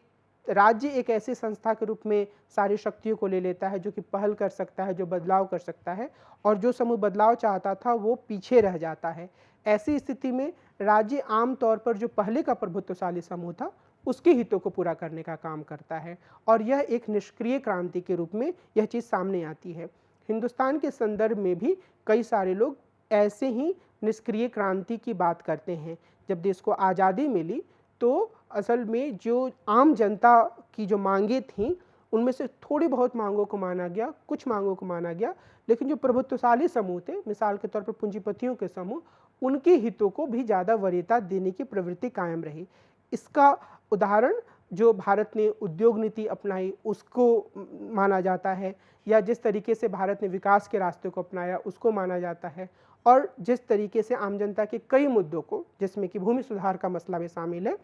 राज्य एक ऐसी संस्था के रूप में सारी शक्तियों को ले लेता है जो कि पहल कर सकता है, जो बदलाव कर सकता है, और जो समूह बदलाव चाहता था वो पीछे रह जाता है। ऐसी स्थिति में राज्य आम तौर पर जो पहले का प्रभुत्वशाली समूह था उसके हितों को पूरा करने का काम करता है, और यह एक निष्क्रिय क्रांति के रूप में यह चीज़ सामने आती है। हिंदुस्तान के संदर्भ में भी कई सारे लोग ऐसे ही निष्क्रिय क्रांति की बात करते हैं। जब देश को आज़ादी मिली तो असल में जो आम जनता की जो मांगें थीं, उनमें से थोड़ी बहुत मांगों को माना गया, कुछ मांगों को माना गया, लेकिन जो प्रभुत्वशाली समूह थे, मिसाल के तौर पर पूंजीपतियों के समूह, उनके हितों को भी ज़्यादा वरीयता देने की प्रवृत्ति कायम रही। इसका उदाहरण जो भारत ने उद्योग नीति अपनाई उसको माना जाता है, या जिस तरीके से भारत ने विकास के रास्ते को अपनाया उसको माना जाता है, और जिस तरीके से आम जनता के कई मुद्दों को, जिसमें कि भूमि सुधार का मसला भी शामिल है,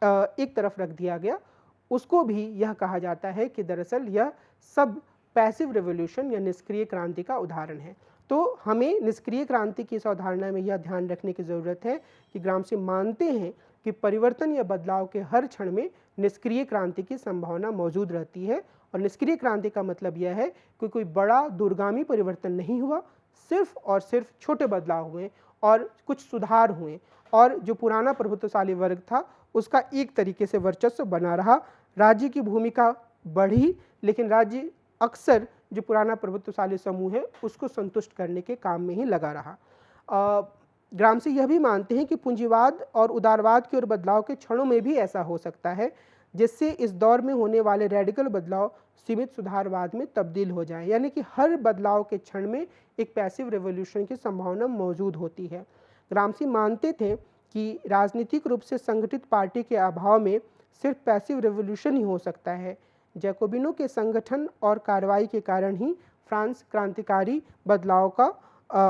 एक तरफ रख दिया गया, उसको भी यह कहा जाता है कि दरअसल यह सब पैसिव रेवोल्यूशन या निष्क्रिय क्रांति का उदाहरण है। तो हमें निष्क्रिय क्रांति की इस अवधारणा में यह ध्यान रखने की ज़रूरत है कि ग्रामसी मानते हैं कि परिवर्तन या बदलाव के हर क्षण में निष्क्रिय क्रांति की संभावना मौजूद रहती है, और निष्क्रिय क्रांति का मतलब यह है कि कोई बड़ा दूरगामी परिवर्तन नहीं हुआ, सिर्फ और सिर्फ छोटे बदलाव हुए और कुछ सुधार हुए, और जो पुराना प्रभुत्वशाली वर्ग था उसका एक तरीके से वर्चस्व बना रहा। राज्य की भूमिका बढ़ी, लेकिन राज्य अक्सर जो पुराना प्रभुत्वशाली समूह है उसको संतुष्ट करने के काम में ही लगा रहा। ग्रामसी यह भी मानते हैं कि पूंजीवाद और उदारवाद की ओर बदलाव के क्षणों में भी ऐसा हो सकता है, जिससे इस दौर में होने वाले रेडिकल बदलाव सीमित सुधारवाद में तब्दील हो जाए, यानी कि हर बदलाव के क्षण में एक पैसिव रेवोल्यूशन की संभावना मौजूद होती है। ग्रामसी मानते थे कि राजनीतिक रूप से संगठित पार्टी के अभाव में सिर्फ पैसिव रेवोल्यूशन ही हो सकता है। जैकोबिनों के संगठन और कार्रवाई के कारण ही फ्रांस क्रांतिकारी बदलाव का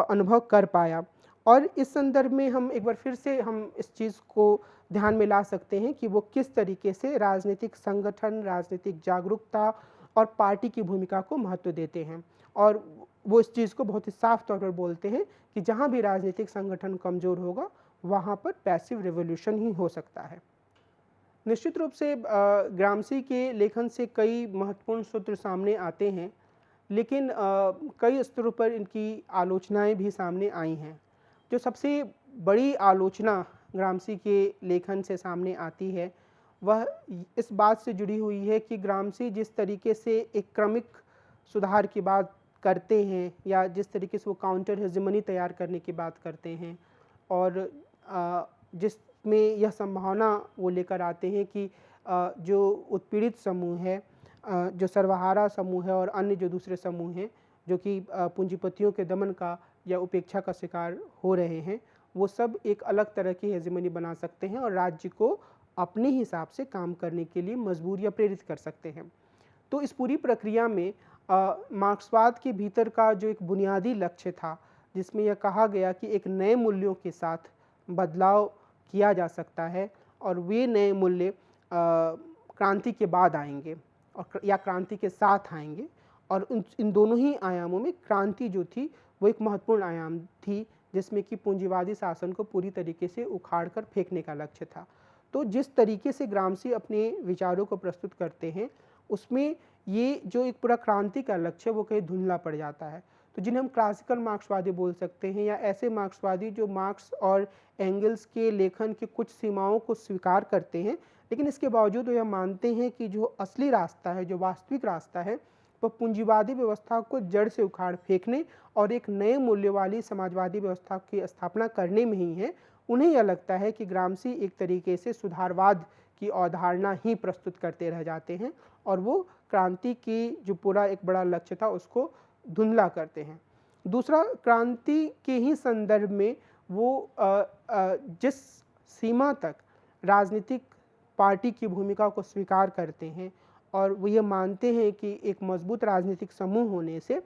अनुभव कर पाया। और इस संदर्भ में हम एक बार फिर से हम इस चीज़ को ध्यान में ला सकते हैं कि वो किस तरीके से राजनीतिक संगठन, राजनीतिक जागरूकता और पार्टी की भूमिका को महत्व देते हैं, और वो इस चीज़ को बहुत ही साफ तौर पर बोलते हैं कि जहाँ भी राजनीतिक संगठन कमज़ोर होगा वहाँ पर पैसिव रेवोल्यूशन ही हो सकता है। निश्चित रूप से ग्रामसी के लेखन से कई महत्वपूर्ण सूत्र सामने आते हैं, लेकिन कई स्तरों पर इनकी आलोचनाएं भी सामने आई हैं। जो सबसे बड़ी आलोचना ग्रामसी के लेखन से सामने आती है वह इस बात से जुड़ी हुई है कि ग्रामसी जिस तरीके से एक क्रमिक सुधार की बात करते हैं, या जिस तरीके से वो काउंटर हेजेमनी तैयार करने की बात करते हैं, और जिसमें यह संभावना वो लेकर आते हैं कि जो उत्पीड़ित समूह है, जो सर्वहारा समूह है और अन्य जो दूसरे समूह हैं जो कि पूंजीपतियों के दमन का या उपेक्षा का शिकार हो रहे हैं, वो सब एक अलग तरह की हेजेमनी बना सकते हैं और राज्य को अपने हिसाब से काम करने के लिए मजबूर या प्रेरित कर सकते हैं। तो इस पूरी प्रक्रिया में मार्क्सवाद के भीतर का जो एक बुनियादी लक्ष्य था, जिसमें यह कहा गया कि एक नए मूल्यों के साथ बदलाव किया जा सकता है, और वे नए मूल्य क्रांति के बाद आएंगे और या क्रांति के साथ आएंगे, और इन दोनों ही आयामों में क्रांति जो थी वो एक महत्वपूर्ण आयाम थी, जिसमें कि पूंजीवादी शासन को पूरी तरीके से उखाड़ कर फेंकने का लक्ष्य था। तो जिस तरीके से ग्रामसी अपने विचारों को प्रस्तुत करते हैं उसमें ये जो एक पूरा क्रांति का लक्ष्य है वो कहीं धुंधला पड़ जाता है। तो जिन्हें हम क्लासिकल मार्क्सवादी बोल सकते हैं, या ऐसे मार्क्सवादी जो मार्क्स और एंगल्स के लेखन की कुछ सीमाओं को स्वीकार करते हैं, लेकिन इसके बावजूद वो यह मानते हैं कि जो असली रास्ता है, जो वास्तविक रास्ता है, वह पूंजीवादी व्यवस्था को जड़ से उखाड़ फेंकने और एक नए मूल्य वाली समाजवादी व्यवस्था की स्थापना करने में ही है। उन्हें यह लगता है कि ग्रामसी एक तरीके से सुधारवाद की अवधारणा ही प्रस्तुत करते रह जाते हैं, और वो क्रांति की जो पूरा एक बड़ा लक्ष्य था उसको धुंधला करते हैं। दूसरा, क्रांति के ही संदर्भ में वो जिस सीमा तक राजनीतिक पार्टी की भूमिका को स्वीकार करते हैं और वो ये मानते हैं कि एक मजबूत राजनीतिक समूह होने से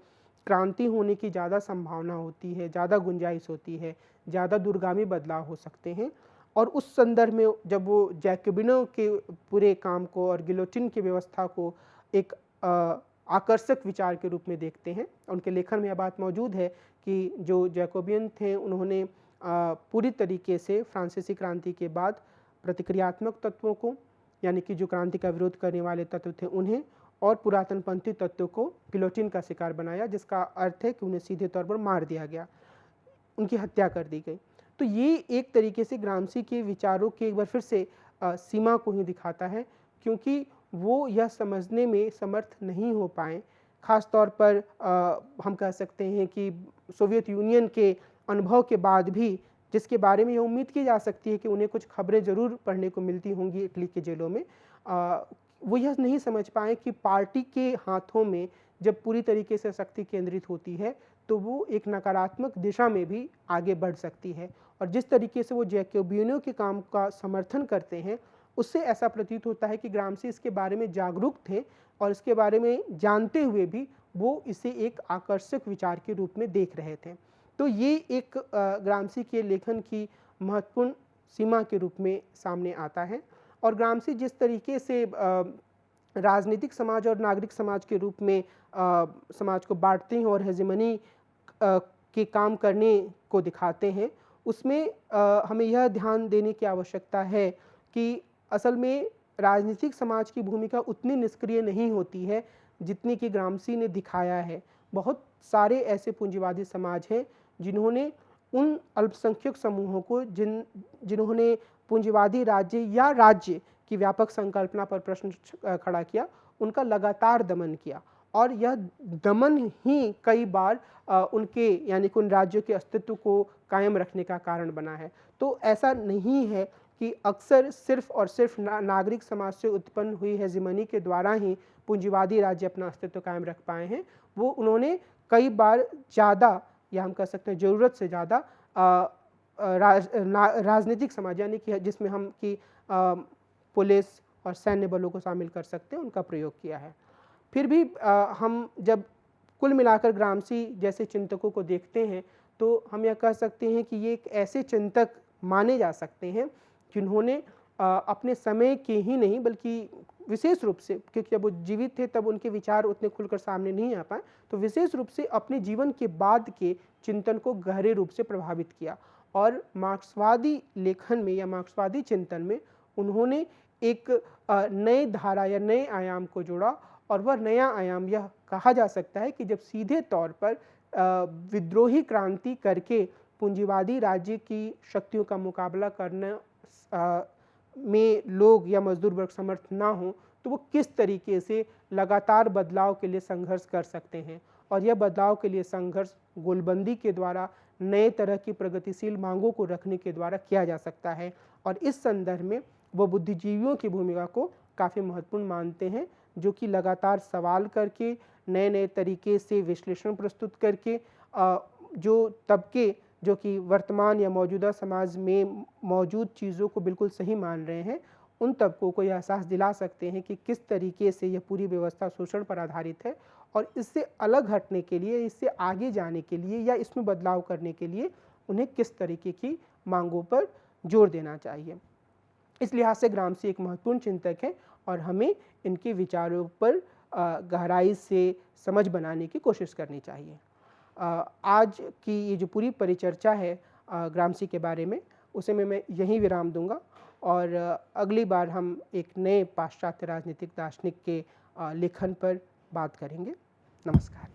क्रांति होने की ज़्यादा संभावना होती है, ज़्यादा गुंजाइश होती है, ज़्यादा दूरगामी बदलाव हो सकते हैं। और उस संदर्भ में जब वो जैकोबिनों के पूरे काम को और गिलोटिन की व्यवस्था को एक आकर्षक विचार के रूप में देखते हैं, उनके लेखन में यह बात मौजूद है कि जो जैकोबियन थे उन्होंने पूरी तरीके से फ्रांसीसी क्रांति के बाद प्रतिक्रियात्मक तत्वों को, यानी कि जो क्रांति का विरोध करने वाले तत्व थे उन्हें, और पुरातनपंथी तत्वों को गिलोटिन का शिकार बनाया, जिसका अर्थ है कि उन्हें सीधे तौर पर मार दिया गया, उनकी हत्या कर दी गई। तो ये एक तरीके से ग्राम्सी के विचारों के एक बार फिर से सीमा को ही दिखाता है, क्योंकि वो यह समझने में समर्थ नहीं हो पाए, ख़ास तौर पर हम कह सकते हैं कि सोवियत यूनियन के अनुभव के बाद भी, जिसके बारे में ये उम्मीद की जा सकती है कि उन्हें कुछ खबरें ज़रूर पढ़ने को मिलती होंगी इटली के जेलों में, वो यह नहीं समझ पाए कि पार्टी के हाथों में जब पूरी तरीके से शक्ति केंद्रित होती है तो वो एक नकारात्मक दिशा में भी आगे बढ़ सकती है। और जिस तरीके से वो जैकोबियनों के काम का समर्थन करते हैं, उससे ऐसा प्रतीत होता है कि ग्राम्सी इसके बारे में जागरूक थे और इसके बारे में जानते हुए भी वो इसे एक आकर्षक विचार के रूप में देख रहे थे। तो ये एक ग्राम्सी के लेखन की महत्वपूर्ण सीमा के रूप में सामने आता है। और ग्राम्सी जिस तरीके से राजनीतिक समाज और नागरिक समाज के रूप में समाज को बांटते हैं और हेजेमनी के काम करने को दिखाते हैं, उसमें हमें यह ध्यान देने की आवश्यकता है कि असल में राजनीतिक समाज की भूमिका उतनी निष्क्रिय नहीं होती है जितनी कि ग्राम्सी ने दिखाया है। बहुत सारे ऐसे पूंजीवादी समाज हैं जिन्होंने उन अल्पसंख्यक समूहों को जिन्होंने पूंजीवादी राज्य या राज्य की व्यापक संकल्पना पर प्रश्न खड़ा किया, उनका लगातार दमन किया, और यह दमन ही कई बार उनके यानी कि उन राज्यों के अस्तित्व को कायम रखने का कारण बना है। तो ऐसा नहीं है कि अक्सर सिर्फ और सिर्फ नागरिक समाज से उत्पन्न हुई हेजेमनी के द्वारा ही पूंजीवादी राज्य अपना अस्तित्व कायम रख पाए हैं। वो उन्होंने कई बार ज़्यादा, या हम कह सकते हैं ज़रूरत से ज़्यादा राजनीतिक समाज, यानी कि जिसमें हम कि पुलिस और सैन्य बलों को शामिल कर सकते हैं, उनका प्रयोग किया है। फिर भी हम जब कुल मिलाकर ग्राम्सी जैसे चिंतकों को देखते हैं तो हम यह कह सकते हैं कि ये एक ऐसे चिंतक माने जा सकते हैं जिन्होंने अपने समय के ही नहीं बल्कि विशेष रूप से, क्योंकि जब वो जीवित थे तब उनके विचार उतने खुलकर सामने नहीं आ पाए, तो विशेष रूप से अपने जीवन के बाद के चिंतन को गहरे रूप से प्रभावित किया। और मार्क्सवादी लेखन में या मार्क्सवादी चिंतन में उन्होंने एक नए धारा या नए आयाम को जोड़ा, और वह नया आयाम यह कहा जा सकता है कि जब सीधे तौर पर विद्रोही क्रांति करके पूंजीवादी राज्य की शक्तियों का मुकाबला करने में लोग या मजदूर वर्ग समर्थ ना हो, तो वो किस तरीके से लगातार बदलाव के लिए संघर्ष कर सकते हैं। और यह बदलाव के लिए संघर्ष गोलबंदी के द्वारा, नए तरह की प्रगतिशील मांगों को रखने के द्वारा किया जा सकता है। और इस संदर्भ में वो बुद्धिजीवियों की भूमिका को काफ़ी महत्वपूर्ण मानते हैं, जो कि लगातार सवाल करके, नए नए तरीके से विश्लेषण प्रस्तुत करके जो तबके जो कि वर्तमान या मौजूदा समाज में मौजूद चीज़ों को बिल्कुल सही मान रहे हैं, उन तबकों को यह एहसास दिला सकते हैं कि किस तरीके से यह पूरी व्यवस्था शोषण पर आधारित है, और इससे अलग हटने के लिए, इससे आगे जाने के लिए या इसमें बदलाव करने के लिए उन्हें किस तरीके की मांगों पर जोर देना चाहिए। इस लिहाज से ग्राम्सी एक महत्वपूर्ण चिंतक है और हमें इनके विचारों पर गहराई से समझ बनाने की कोशिश करनी चाहिए। आज की ये जो पूरी परिचर्चा है ग्राम्सी के बारे में, उसे मैं यहीं विराम दूंगा, और अगली बार हम एक नए पाश्चात्य राजनीतिक दार्शनिक के लेखन पर बात करेंगे। नमस्कार।